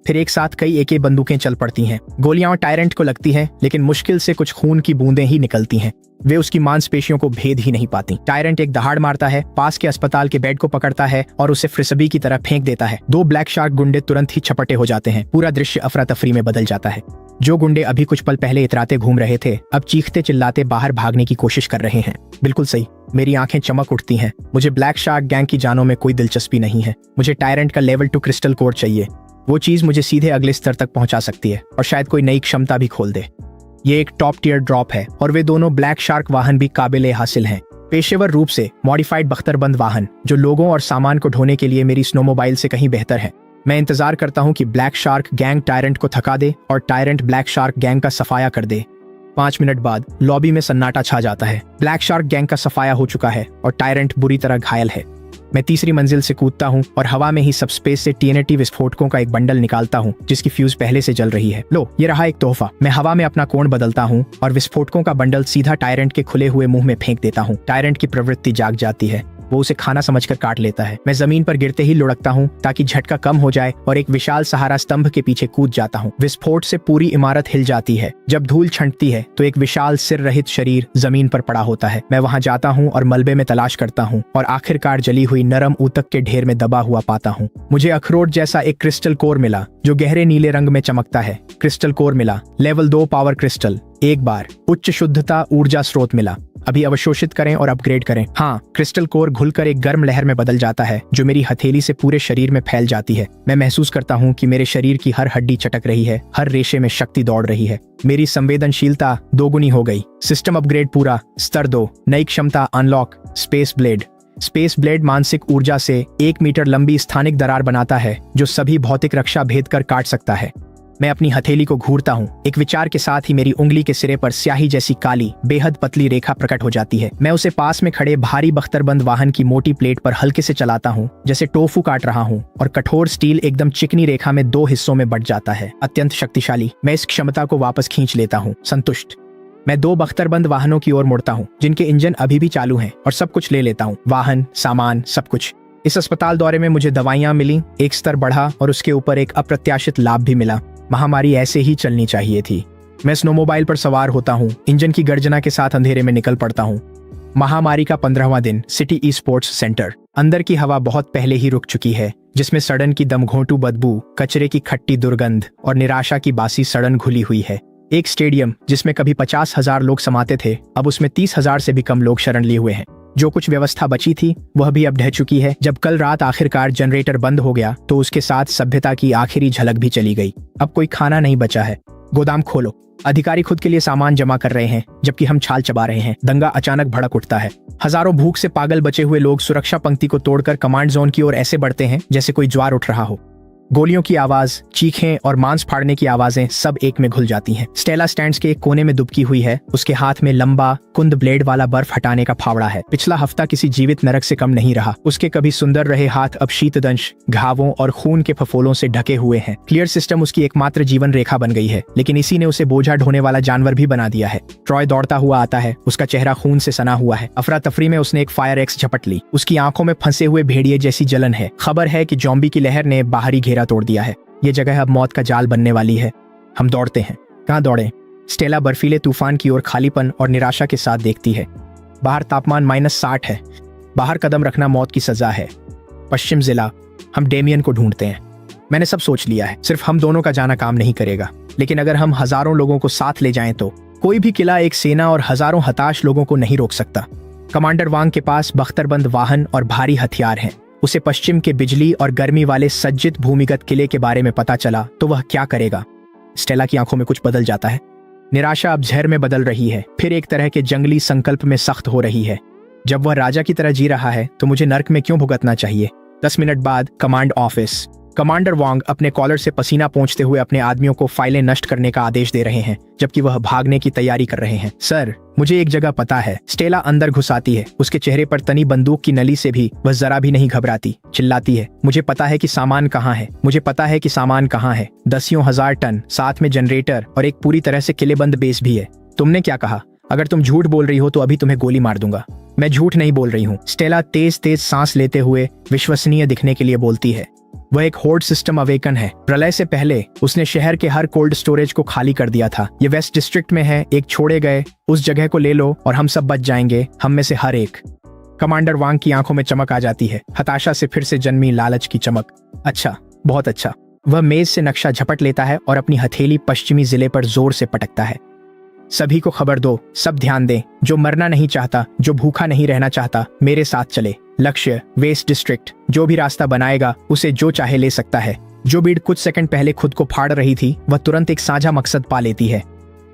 फिर एक साथ कई AK बंदूकें चल पड़ती हैं। गोलियां टायरेंट को लगती हैं, लेकिन मुश्किल से कुछ खून की बूंदें ही निकलती हैं। वे उसकी मांसपेशियों को भेद ही नहीं पाती। टायरेंट एक दहाड़ मारता है, पास के अस्पताल के बेड को पकड़ता है और उसे फ्रिस्बी की तरह फेंक देता है। 2 ब्लैक शार्क गुंडे तुरंत ही छपटे हो जाते हैं। पूरा दृश्य अफरा तफरी में बदल जाता है। जो गुंडे अभी कुछ पल पहले इतराते घूम रहे थे, अब चीखते चिल्लाते बाहर भागने की कोशिश कर रहे हैं। बिल्कुल सही, मेरी आंखें चमक उठती हैं। मुझे ब्लैक शार्क गैंग की जानों में कोई दिलचस्पी नहीं है। मुझे टायरेंट का लेवल 2 क्रिस्टल कोर चाहिए। वो चीज मुझे सीधे अगले स्तर तक पहुंचा सकती है और शायद कोई नई क्षमता भी खोल दे। ये एक टॉप टियर ड्रॉप है और वे दोनों ब्लैक शार्क वाहन भी काबिले हासिल हैं। पेशेवर रूप से मॉडिफाइड बख्तरबंद वाहन जो लोगों और सामान को ढोने के लिए मेरी स्नोमोबाइल से कहीं बेहतर है। मैं इंतजार करता हूं कि ब्लैक शार्क गैंग टायरेंट को थका दे और टायरेंट ब्लैक शार्क गैंग का सफाया कर दे। 5 मिनट बाद लॉबी में सन्नाटा छा जाता है। ब्लैक शार्क गैंग का सफाया हो चुका है और टायरेंट बुरी तरह घायल है। मैं तीसरी मंजिल से कूदता हूं और हवा में ही सबस्पेस से TNT विस्फोटकों का एक बंडल निकालता हूं जिसकी फ्यूज पहले से जल रही है। लो, ये रहा एक तोहफा। मैं हवा में अपना कोण बदलता हूं और विस्फोटकों का बंडल सीधा टायरेंट के खुले हुए मुंह में फेंक देता हूं। टायरेंट की प्रवृत्ति जाग जाती है। वो उसे खाना समझकर काट लेता है। मैं जमीन पर गिरते ही लुढ़कता हूँ ताकि झटका कम हो जाए और एक विशाल सहारा स्तंभ के पीछे कूद जाता हूँ। विस्फोट से पूरी इमारत हिल जाती है। जब धूल छंटती है तो एक विशाल सिर रहित शरीर जमीन पर पड़ा होता है। मैं वहां जाता हूँ और मलबे में तलाश करता हूँ और आखिरकार जली हुई नरम ऊतक के ढेर में दबा हुआ पाता हूँ। मुझे अखरोट जैसा एक क्रिस्टल कोर मिला जो गहरे नीले रंग में चमकता है। क्रिस्टल कोर मिला, लेवल 2 पावर क्रिस्टल। एक बार उच्च शुद्धता ऊर्जा स्रोत मिला। अभी अवशोषित करें और अपग्रेड करें। हाँ, क्रिस्टल कोर घुलकर एक गर्म लहर में बदल जाता है जो मेरी हथेली से पूरे शरीर में फैल जाती है। मैं महसूस करता हूँ कि मेरे शरीर की हर हड्डी चटक रही है, हर रेशे में शक्ति दौड़ रही है। मेरी संवेदनशीलता दोगुनी हो गई। सिस्टम अपग्रेड पूरा। स्तर 2, नई क्षमता unlock, space blade. Space blade मानसिक ऊर्जा से 1 मीटर लंबी स्थानिक दरार बनाता है जो सभी भौतिक रक्षा भेद कर काट सकता है। मैं अपनी हथेली को घूरता हूँ। एक विचार के साथ ही मेरी उंगली के सिरे पर स्याही जैसी काली बेहद पतली रेखा प्रकट हो जाती है। मैं उसे पास में खड़े भारी बख्तरबंद वाहन की मोटी प्लेट पर हल्के से चलाता हूँ जैसे टोफू काट रहा हूँ और कठोर स्टील एकदम चिकनी रेखा में 2 हिस्सों में बट जाता है। अत्यंत शक्तिशाली। मैं इस क्षमता को वापस खींच लेता हूँ, संतुष्ट। मैं 2 बख्तरबंद वाहनों की ओर मुड़ता हूँ जिनके इंजन अभी भी चालू हैं और सब कुछ ले लेता हूँ। वाहन, सामान, सब कुछ। इस अस्पताल दौरे में मुझे दवाइयाँ मिली, एक स्तर बढ़ा और उसके ऊपर एक अप्रत्याशित लाभ भी मिला। महामारी ऐसे ही चलनी चाहिए थी। मैं स्नोमोबाइल पर सवार होता हूँ, इंजन की गर्जना के साथ अंधेरे में निकल पड़ता हूँ। महामारी का 15वां दिन, सिटी ई स्पोर्ट्स सेंटर। अंदर की हवा बहुत पहले ही रुक चुकी है, जिसमें सड़न की दमघोंटू बदबू, कचरे की खट्टी दुर्गंध और निराशा की बासी सड़न घुली हुई है। एक स्टेडियम जिसमें कभी 50,000 लोग समाते थे, अब उसमें 30,000 से भी कम लोग शरण लिए हुए हैं। जो कुछ व्यवस्था बची थी वह भी अब ढह चुकी है। जब कल रात आखिरकार जनरेटर बंद हो गया तो उसके साथ सभ्यता की आखिरी झलक भी चली गई। अब कोई खाना नहीं बचा है। गोदाम खोलो। अधिकारी खुद के लिए सामान जमा कर रहे हैं जबकि हम छाल चबा रहे हैं। दंगा अचानक भड़क उठता है। हजारों भूख से पागल बचे हुए लोग सुरक्षा पंक्ति को तोड़कर कमांड जोन की ओर ऐसे बढ़ते हैं जैसे कोई ज्वार उठ रहा हो। गोलियों की आवाज, चीखें और मांस फाड़ने की आवाजें सब एक में घुल जाती हैं। स्टेला स्टैंड्स के एक कोने में दुबकी हुई है। उसके हाथ में लंबा कुंद ब्लेड वाला बर्फ हटाने का फावड़ा है। पिछला हफ्ता किसी जीवित नरक से कम नहीं रहा। उसके कभी सुंदर रहे हाथ अब शीतदंश, घावों और खून के फफोलों से ढके हुए हैं। क्लियर सिस्टम उसकी एकमात्र जीवन रेखा बन गई है, लेकिन इसी ने उसे बोझा ढोने वाला जानवर भी बना दिया है। ट्रॉय दौड़ता हुआ आता है। उसका चेहरा खून से सना हुआ है। अफरा तफरी में उसने एक फायर एक्स झपट ली। उसकी आंखों में फंसे हुए भेड़िए जैसी जलन है। खबर है कि जॉम्बी की लहर ने बाहरी घेरा तोड़ दिया है। ये जगह अब मौत का जाल बनने वाली है। हम दौड़ते हैं। कहाँ दौड़े? स्टेला बर्फीले तूफान की ओर खालीपन और निराशा के साथ देखती है। बाहर तापमान -60 है। बाहर कदम रखना मौत की सजा है। पश्चिम जिला। हम डेमियन को ढूंढते हैं। मैंने सब सोच लिया है। सिर्फ हम दोनों का जाना काम नहीं करेगा, लेकिन अगर हम हजारों लोगों को साथ ले जाएं तो कोई भी किला एक सेना और हजारों हताश लोगों को नहीं रोक सकता। कमांडर वांग के पास बख्तरबंद वाहन और भारी हथियार हैं। उसे पश्चिम के बिजली और गर्मी वाले सज्जित भूमिगत किले के बारे में पता चला तो वह क्या करेगा? स्टेला की आंखों में कुछ बदल जाता है। निराशा अब झर में बदल रही है, फिर एक तरह के जंगली संकल्प में सख्त हो रही है। जब वह राजा की तरह जी रहा है तो मुझे नर्क में क्यों भुगतना चाहिए? 10 मिनट बाद कमांड ऑफिस। कमांडर वांग अपने कॉलर से पसीना पोंछते हुए अपने आदमियों को फाइलें नष्ट करने का आदेश दे रहे हैं, जबकि वह भागने की तैयारी कर रहे हैं। सर, मुझे एक जगह पता है। स्टेला अंदर घुसाती है। उसके चेहरे पर तनी बंदूक की नली से भी वह जरा भी नहीं घबराती। चिल्लाती है, मुझे पता है कि सामान कहाँ है। मुझे पता है कि सामान कहाँ है। दसियों हजार टन, साथ में जनरेटर और एक पूरी तरह से किलेबंद बेस भी है। तुमने क्या कहा? अगर तुम झूठ बोल रही हो तो अभी तुम्हें गोली मार दूंगा। मैं झूठ नहीं बोल रही हूँ। स्टेला तेज तेज सांस लेते हुए विश्वसनीय दिखने के लिए बोलती है। वह एक होर्ड सिस्टम अवेकन है। प्रलय से पहले उसने शहर के हर कोल्ड स्टोरेज को खाली कर दिया था। ये वेस्ट डिस्ट्रिक्ट में है। एक छोड़े गए उस जगह को ले लो और हम सब बच जाएंगे, हम में से हर एक। कमांडर वांग की आंखों में चमक आ जाती है, हताशा से फिर से जन्मी लालच की चमक। अच्छा, बहुत अच्छा। वह मेज से नक्शा झपट लेता है और अपनी हथेली पश्चिमी जिले पर जोर से पटकता है। सभी को खबर दो, सब ध्यान दें। जो मरना नहीं चाहता, जो भूखा नहीं रहना चाहता, मेरे साथ चले। लक्ष्य वेस्ट डिस्ट्रिक्ट। जो भी रास्ता बनाएगा उसे जो चाहे ले सकता है। जो भीड़ कुछ सेकंड पहले खुद को फाड़ रही थी वह तुरंत एक साझा मकसद पा लेती है।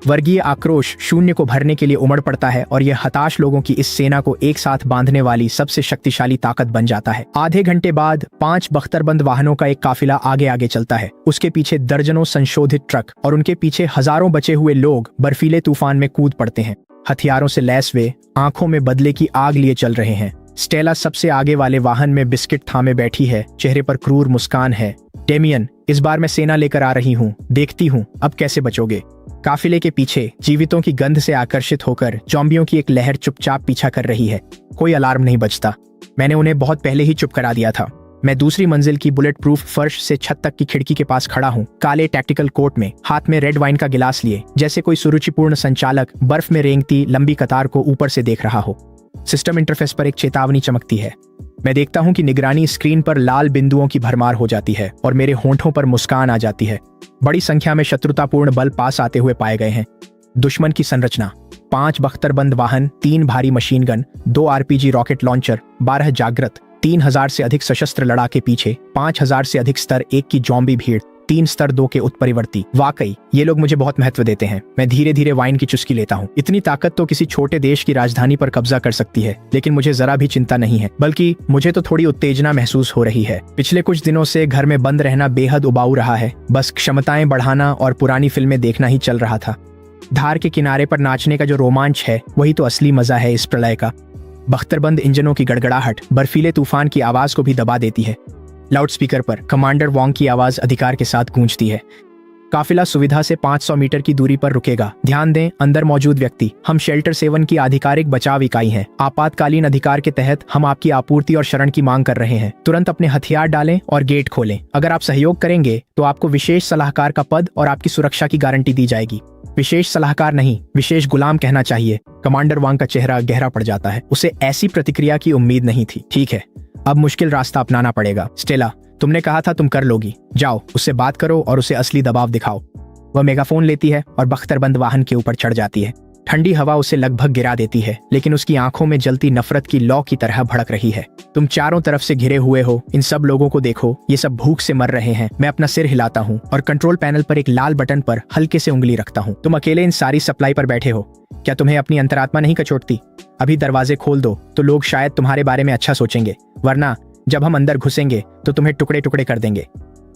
वर्गीय आक्रोश शून्य को भरने के लिए उमड़ पड़ता है और यह हताश लोगों की इस सेना को एक साथ बांधने वाली सबसे शक्तिशाली ताकत बन जाता है। आधे घंटे बाद 5 बख्तरबंद वाहनों का एक काफिला आगे आगे चलता है। उसके पीछे दर्जनों संशोधित ट्रक और उनके पीछे हजारों बचे हुए लोग बर्फीले तूफान में कूद पड़ते हैं। हथियारों से लैस वे आंखों में बदले की आग लिए चल रहे हैं। स्टेला सबसे आगे वाले वाहन में बिस्किट थामे बैठी है। चेहरे पर क्रूर मुस्कान है। डेमियन, इस बार मैं सेना लेकर आ रही हूँ। देखती हूँ अब कैसे बचोगे। काफिले के पीछे जीवितों की गंध से आकर्षित होकर जॉम्बियों की एक लहर चुपचाप पीछा कर रही है। कोई अलार्म नहीं बजता। मैंने उन्हें बहुत पहले ही चुप करा दिया था। मैं दूसरी मंजिल की बुलेट प्रूफ फर्श से छत तक की खिड़की के पास खड़ा हूँ, काले टैक्टिकल कोट में, हाथ में रेड वाइन का गिलास लिए, जैसे कोई सुरुचिपूर्ण संचालक बर्फ में रेंगती लंबी कतार को ऊपर से देख रहा हो। सिस्टम इंटरफेस पर एक चेतावनी चमकती है। मैं देखता हूं कि निगरानी स्क्रीन पर लाल बिंदुओं की भरमार हो जाती है और मेरे होंठों पर मुस्कान आ जाती है। बड़ी संख्या में शत्रुतापूर्ण बल पास आते हुए पाए गए हैं। दुश्मन की संरचना: 5 बख्तरबंद वाहन, 3 भारी machine gun, 2 RPG rocket launcher, 12 जागृत, 3000 से अधिक सशस्त्र लड़ाके पीछे, 5000 से अधिक स्तर 1 की जॉम्बी भीड़, 3 स्तर 2 के उत्परिवर्ती। वाकई ये लोग मुझे बहुत महत्व देते हैं। मैं धीरे धीरे वाइन की चुस्की लेता हूँ। इतनी ताकत तो किसी छोटे देश की राजधानी पर कब्जा कर सकती है, लेकिन मुझे जरा भी चिंता नहीं है, बल्कि मुझे तो थोड़ी उत्तेजना महसूस हो रही है। पिछले कुछ दिनों से घर में बंद रहना बेहद उबाऊ रहा है। बस क्षमताएं बढ़ाना और पुरानी फिल्में देखना ही चल रहा था। धार के किनारे पर नाचने का जो रोमांच है वही तो असली मजा है इस प्रलय का। बख्तरबंद इंजनों की गड़गड़ाहट बर्फीले तूफान की आवाज को भी दबा देती है। लाउडस्पीकर पर कमांडर वांग की आवाज अधिकार के साथ गूंजती है। काफिला सुविधा से 500 मीटर की दूरी पर रुकेगा। ध्यान दें, अंदर मौजूद व्यक्ति हम शेल्टर 7 की आधिकारिक बचाव इकाई हैं। आपातकालीन अधिकार के तहत हम आपकी आपूर्ति और शरण की मांग कर रहे हैं। तुरंत अपने हथियार डालें और गेट खोलें। अगर आप सहयोग करेंगे तो आपको विशेष सलाहकार का पद और आपकी सुरक्षा की गारंटी दी जाएगी। विशेष सलाहकार नहीं, विशेष गुलाम कहना चाहिए। कमांडर वांग का चेहरा गहरा पड़ जाता है। उसे ऐसी प्रतिक्रिया की उम्मीद नहीं थी। ठीक है, अब मुश्किल रास्ता अपनाना पड़ेगा। स्टेला, तुमने कहा था तुम कर लोगी। जाओ, उससे बात करो और उसे असली दबाव दिखाओ। वह मेगाफोन लेती है और बख्तरबंद वाहन के ऊपर चढ़ जाती है। ठंडी हवा उसे लगभग गिरा देती है, लेकिन उसकी आंखों में जलती नफरत की लौ की तरह भड़क रही है। तुम चारों तरफ से घिरे हुए हो। इन सब लोगों को देखो, ये सब भूख से मर रहे हैं। मैं अपना सिर हिलाता हूँ और कंट्रोल पैनल पर एक लाल बटन पर हल्के से उंगली रखता हूँ। तुम अकेले इन सारी सप्लाई पर बैठे हो। क्या तुम्हें अपनी अंतरात्मा नहीं कचोटती? अभी दरवाजे खोल दो तो लोग शायद तुम्हारे बारे में अच्छा सोचेंगे, वरना जब हम अंदर घुसेंगे तो तुम्हें टुकड़े टुकड़े कर देंगे।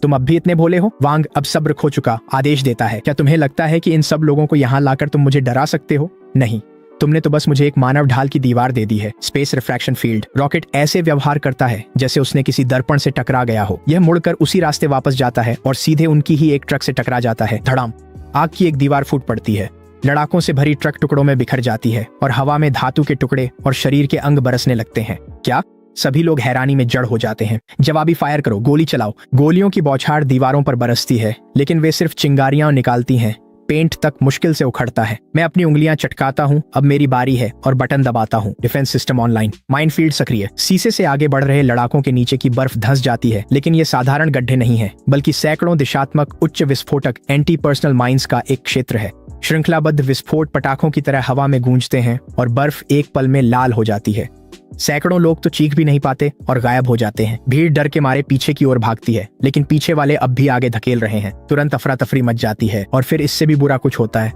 तुम अब भी इतने भोले हो? वांग अब सब्र खो चुका आदेश देता है, क्या तुम्हें लगता है कि इन सब लोगों को यहाँ लाकर तुम मुझे डरा सकते हो? नहीं, तुमने तो बस मुझे एक मानव ढाल की दीवार दे दी है। Space refraction field. रॉकेट ऐसे व्यवहार करता है जैसे उसने किसी दर्पण से टकरा गया हो। यह मुड़कर उसी रास्ते वापस जाता है और सीधे उनकी ही एक ट्रक से टकरा जाता है। धड़ाम। आग की एक दीवार फूट पड़ती है, लड़ाकों से भरी ट्रक टुकड़ों में बिखर जाती है और हवा में धातु के टुकड़े और शरीर के अंग बरसने लगते हैं। क्या? सभी लोग हैरानी में जड़ हो जाते हैं। जवाबी फायर करो, गोली चलाओ। गोलियों की बौछार दीवारों पर बरसती है, लेकिन वे सिर्फ चिंगारियां निकालती हैं। पेंट तक मुश्किल से उखड़ता है। मैं अपनी उंगलियां चटकाता हूं, अब मेरी बारी है, और बटन दबाता हूं। Defence system online. माइनफील्ड सक्रिय। शीशे से आगे बढ़ रहे लड़ाकों के नीचे की बर्फ धंस जाती है, लेकिन ये साधारण गड्ढे नहीं है, बल्कि सैकड़ों दिशात्मक उच्च विस्फोटक एंटी पर्सनल माइंस का एक क्षेत्र है। श्रृंखलाबद्ध विस्फोट पटाखों की तरह हवा में गूंजते हैं और बर्फ एक पल में लाल हो जाती है। सैकड़ों लोग तो चीख भी नहीं पाते और गायब हो जाते हैं। भीड़ डर के मारे पीछे की ओर भागती है, लेकिन पीछे वाले अब भी आगे धकेल रहे हैं। तुरंत अफरा तफरी मच जाती है और फिर इससे भी बुरा कुछ होता है।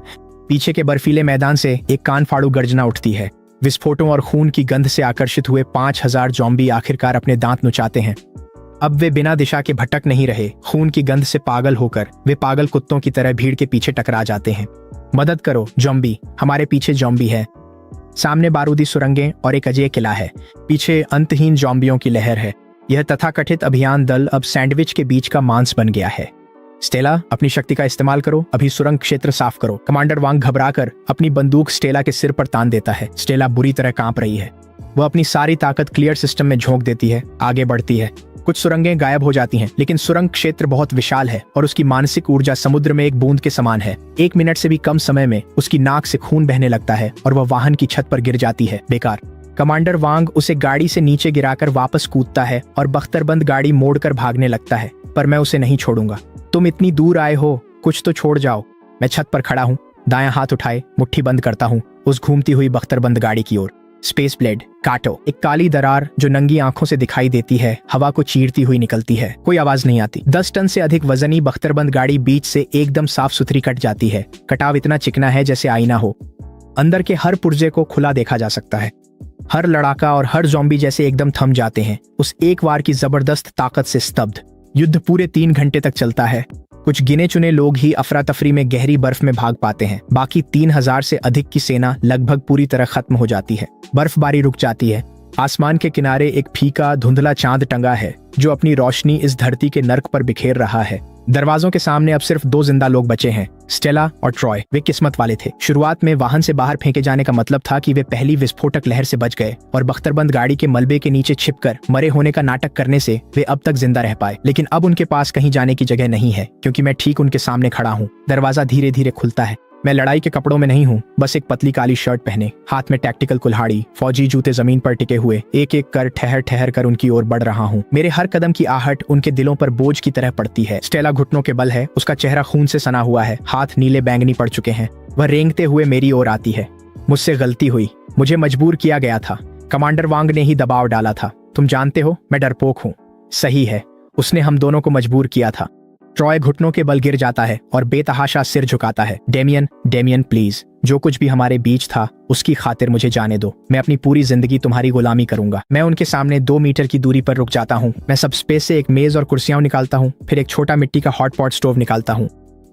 पीछे के बर्फीले मैदान से एक कान फाड़ू गर्जना उठती है। विस्फोटों और खून की गंध से आकर्षित हुए 5000 ज़ॉम्बी आखिरकार अपने दांत नुचाते हैं। अब वे बिना दिशा के भटक नहीं रहे। खून की गंध से पागल होकर वे पागल कुत्तों की तरह भीड़ के पीछे टकरा जाते हैं। मदद करो ज़ॉम्बी, हमारे पीछे ज़ॉम्बी है। सामने बारूदी सुरंगें और एक अजय किला है। पीछे अंतहीन ज़ॉम्बियों की लहर है। यह तथाकथित अभियान दल अब सैंडविच के बीच का मांस बन गया है। स्टेला, अपनी शक्ति का इस्तेमाल करो, अभी सुरंग क्षेत्र साफ करो। कमांडर वांग घबराकर अपनी बंदूक स्टेला के सिर पर तान देता है। स्टेला बुरी तरह कांप रही है। वह अपनी सारी ताकत क्लियर सिस्टम में झोंक देती है, आगे बढ़ती है। कुछ सुरंगें गायब हो जाती हैं, लेकिन सुरंग क्षेत्र बहुत विशाल है और उसकी मानसिक ऊर्जा समुद्र में एक बूंद के समान है। 1 मिनट से भी कम समय में उसकी नाक से खून बहने लगता है और वह वाहन की छत पर गिर जाती है। बेकार। कमांडर वांग उसे गाड़ी से नीचे गिराकर वापस कूदता है और बख्तरबंद गाड़ी मोड़कर भागने लगता है, पर मैं उसे नहीं छोड़ूंगा। तुम इतनी दूर आए हो, कुछ तो छोड़ जाओ। मैं छत पर खड़ा हूँ, दायां हाथ उठाए मुट्ठी बंद करता हूँ उस घूमती हुई बख्तरबंद गाड़ी की ओर। स्पेस ब्लेड काटो। एक काली दरार जो नंगी आंखों से दिखाई देती है हवा को चीरती हुई निकलती है। कोई आवाज नहीं आती। 10 टन से अधिक वजनी बख्तरबंद गाड़ी बीच से एकदम साफ सुथरी कट जाती है। कटाव इतना चिकना है जैसे आईना हो। अंदर के हर पुर्जे को खुला देखा जा सकता है। हर लड़ाका और हर ज़ॉम्बी जैसे एकदम थम जाते हैं उस एक वार की जबरदस्त ताकत से स्तब्ध। युद्ध पूरे 3 घंटे तक चलता है। कुछ गिने चुने लोग ही अफरा तफरी में गहरी बर्फ में भाग पाते हैं। बाकी 3000 से अधिक की सेना लगभग पूरी तरह खत्म हो जाती है। बर्फबारी रुक जाती है। आसमान के किनारे एक फीका धुंधला चांद टंगा है जो अपनी रोशनी इस धरती के नर्क पर बिखेर रहा है। दरवाजों के सामने अब सिर्फ 2 जिंदा लोग बचे हैं, स्टेला और ट्रॉय। वे किस्मत वाले थे। शुरुआत में वाहन से बाहर फेंके जाने का मतलब था कि वे पहली विस्फोटक लहर से बच गए और बख्तरबंद गाड़ी के मलबे के नीचे छिपकर मरे होने का नाटक करने से वे अब तक जिंदा रह पाए। लेकिन अब उनके पास कहीं जाने की जगह नहीं है, क्योंकि मैं ठीक उनके सामने खड़ा हूँ। दरवाजा धीरे धीरे खुलता है। मैं लड़ाई के कपड़ों में नहीं हूँ, बस एक पतली काली शर्ट पहने, हाथ में टैक्टिकल कुल्हाड़ी, फौजी जूते जमीन पर टिके हुए एक एक कर ठहर ठहर कर उनकी ओर बढ़ रहा हूँ। मेरे हर कदम की आहट उनके दिलों पर बोझ की तरह पड़ती है। स्टेला घुटनों के बल है, उसका चेहरा खून से सना हुआ है, हाथ नीले बैंगनी पड़ चुके हैं। वह रेंगते हुए मेरी ओर आती है। मुझसे गलती हुई, मुझे मजबूर किया गया था। कमांडर वांग ने ही दबाव डाला था। तुम जानते हो मैं डरपोक हूँ। सही है, उसने हम दोनों को मजबूर किया था। ट्रॉय घुटनों के बल गिर जाता है और बेतहाशा सिर झुकाता है। डेमियन, डेमियन प्लीज, जो कुछ भी हमारे बीच था उसकी खातिर मुझे जाने दो। मैं अपनी पूरी जिंदगी तुम्हारी गुलामी करूंगा। मैं उनके सामने 2 मीटर की दूरी पर रुक जाता हूँ। मैं सब स्पेस से एक मेज और कुर्सियां निकालता हूँ, फिर एक छोटा मिट्टी का हॉट पॉट स्टोव निकालता हूँ।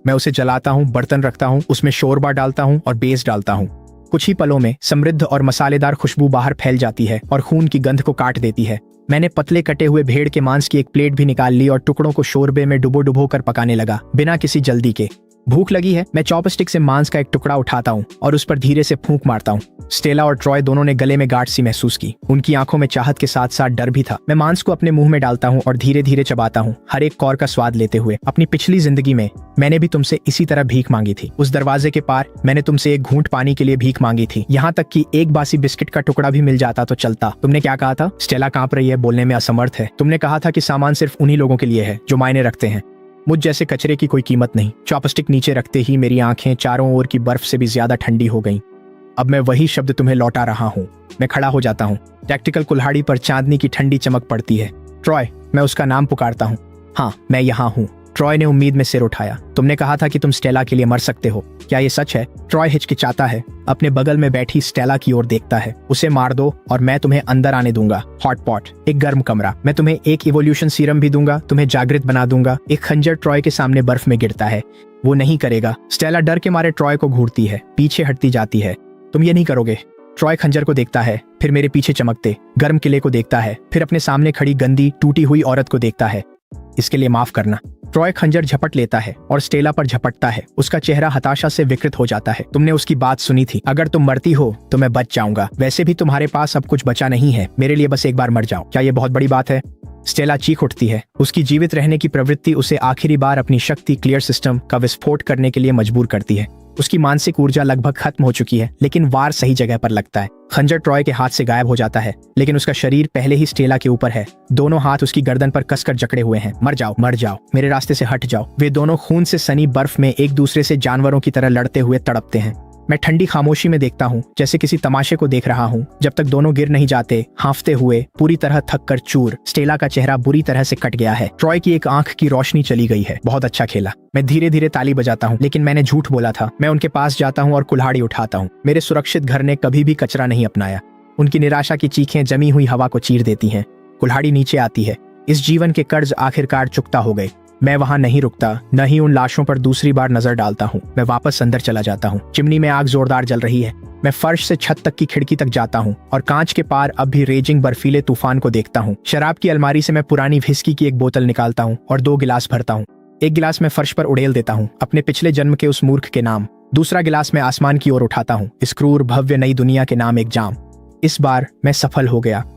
मैं उसे जलाता हूँ, बर्तन रखता हूँ, उसमें शोरबा डालता हूँ और बेस डालता हूँ। कुछ ही पलों में समृद्ध और मसालेदार खुशबू बाहर फैल जाती है और खून की गंध को काट देती है। मैंने पतले कटे हुए भेड़ के मांस की एक प्लेट भी निकाल ली और टुकड़ों को शोरबे में डुबो कर पकाने लगा, बिना किसी जल्दी के। भूख लगी है, मैं चॉपस्टिक से मांस का एक टुकड़ा उठाता हूँ और उस पर धीरे से फूंक मारता हूँ। स्टेला और ट्रॉय दोनों ने गले में गांठ सी महसूस की। उनकी आंखों में चाहत के साथ साथ डर भी था। मैं मांस को अपने मुंह में डालता हूँ और धीरे धीरे चबाता हूँ, हर एक कौर का स्वाद लेते हुए। अपनी पिछली जिंदगी में मैंने भी तुमसे इसी तरह भीख मांगी थी। उस दरवाजे के पार मैंने तुमसे एक घूंट पानी के लिए भीख मांगी थी। यहाँ तक कि एक बासी बिस्किट का टुकड़ा भी मिल जाता तो चलता। तुमने क्या कहा था? स्टेला कांप रही है, बोलने में असमर्थ है। तुमने कहा था कि सामान सिर्फ उन्हीं लोगों के लिए है जो मायने रखते हैं। मुझ जैसे कचरे की कोई कीमत नहीं। चॉपस्टिक नीचे रखते ही मेरी आंखें चारों ओर की बर्फ से भी ज्यादा ठंडी हो गईं। अब मैं वही शब्द तुम्हें लौटा रहा हूँ। मैं खड़ा हो जाता हूँ। टैक्टिकल कुल्हाड़ी पर चांदनी की ठंडी चमक पड़ती है। ट्रॉय, मैं उसका नाम पुकारता हूँ। हाँ, मैं यहाँ हूँ। ट्रॉय ने उम्मीद में सिर उठाया। तुमने कहा था कि तुम स्टेला के लिए मर सकते हो, क्या ये सच है? ट्रॉय हिचकिचाता है, अपने बगल में बैठी स्टेला की ओर देखता है। उसे मार दो और मैं तुम्हें अंदर आने दूंगा। हॉट पॉट, एक गर्म कमरा। मैं तुम्हें एक इवोल्यूशन सीरम भी दूंगा, तुम्हें जागृत बना दूंगा। एक खंजर ट्रॉय के सामने बर्फ में गिरता है। वो नहीं करेगा। स्टेला डर के मारे ट्रॉय को घूरती है, पीछे हटती जाती है। तुम ये नहीं करोगे। ट्रॉय खंजर को देखता है, फिर मेरे पीछे चमकते गर्म किले को देखता है, फिर अपने सामने खड़ी गंदी टूटी हुई औरत को देखता है। इसके लिए माफ करना। ट्रॉय खंजर झपट लेता है और स्टेला पर झपटता है। उसका चेहरा हताशा से विकृत हो जाता है। तुमने उसकी बात सुनी थी। अगर तुम मरती हो तो मैं बच जाऊंगा। वैसे भी तुम्हारे पास अब कुछ बचा नहीं है। मेरे लिए बस एक बार मर जाओ। क्या ये बहुत बड़ी बात है? स्टेला चीख उठती है। उसकी जीवित रहने की प्रवृत्ति उसे आखिरी बार अपनी शक्ति क्लियर सिस्टम का विस्फोट करने के लिए मजबूर करती है। उसकी मानसिक ऊर्जा लगभग खत्म हो चुकी है, लेकिन वार सही जगह पर लगता है। खंजर ट्रॉय के हाथ से गायब हो जाता है, लेकिन उसका शरीर पहले ही स्टेला के ऊपर है। दोनों हाथ उसकी गर्दन पर कसकर जकड़े हुए हैं। मर जाओ, मर जाओ, मेरे रास्ते से हट जाओ। वे दोनों खून से सनी बर्फ में एक दूसरे से जानवरों की तरह लड़ते हुए तड़पते हैं। मैं ठंडी खामोशी में देखता हूँ, जैसे किसी तमाशे को देख रहा हूँ, जब तक दोनों गिर नहीं जाते, हांफते हुए, पूरी तरह थक कर चूर। स्टेला का चेहरा बुरी तरह से कट गया है। ट्रॉय की एक आंख की रोशनी चली गई है। बहुत अच्छा खेला। मैं धीरे धीरे ताली बजाता हूँ, लेकिन मैंने झूठ बोला था। मैं उनके पास जाता हूँ और कुल्हाड़ी उठाता हूँ। मेरे सुरक्षित घर ने कभी भी कचरा नहीं अपनाया। उनकी निराशा की चीखें जमी हुई हवा को चीर देती हैं। कुल्हाड़ी नीचे आती है। इस जीवन के कर्ज आखिरकार चुकता हो गए। मैं वहां नहीं रुकता, न ही उन लाशों पर दूसरी बार नजर डालता हूँ। मैं वापस अंदर चला जाता हूँ। चिमनी में आग जोरदार जल रही है। मैं फर्श से छत तक की खिड़की तक जाता हूँ और कांच के पार अब भी रेजिंग बर्फीले तूफान को देखता हूँ। शराब की अलमारी से मैं पुरानी व्हिस्की की एक बोतल निकालता हूँ और 2 गिलास भरता हूँ। एक गिलास मैं फर्श पर उड़ेल देता हूँ, अपने पिछले जन्म के उस मूर्ख के नाम। दूसरा गिलास मैं आसमान की ओर उठाता हूँ, इस क्रूर भव्य नई दुनिया के नाम एक जाम। इस बार मैं सफल हो गया।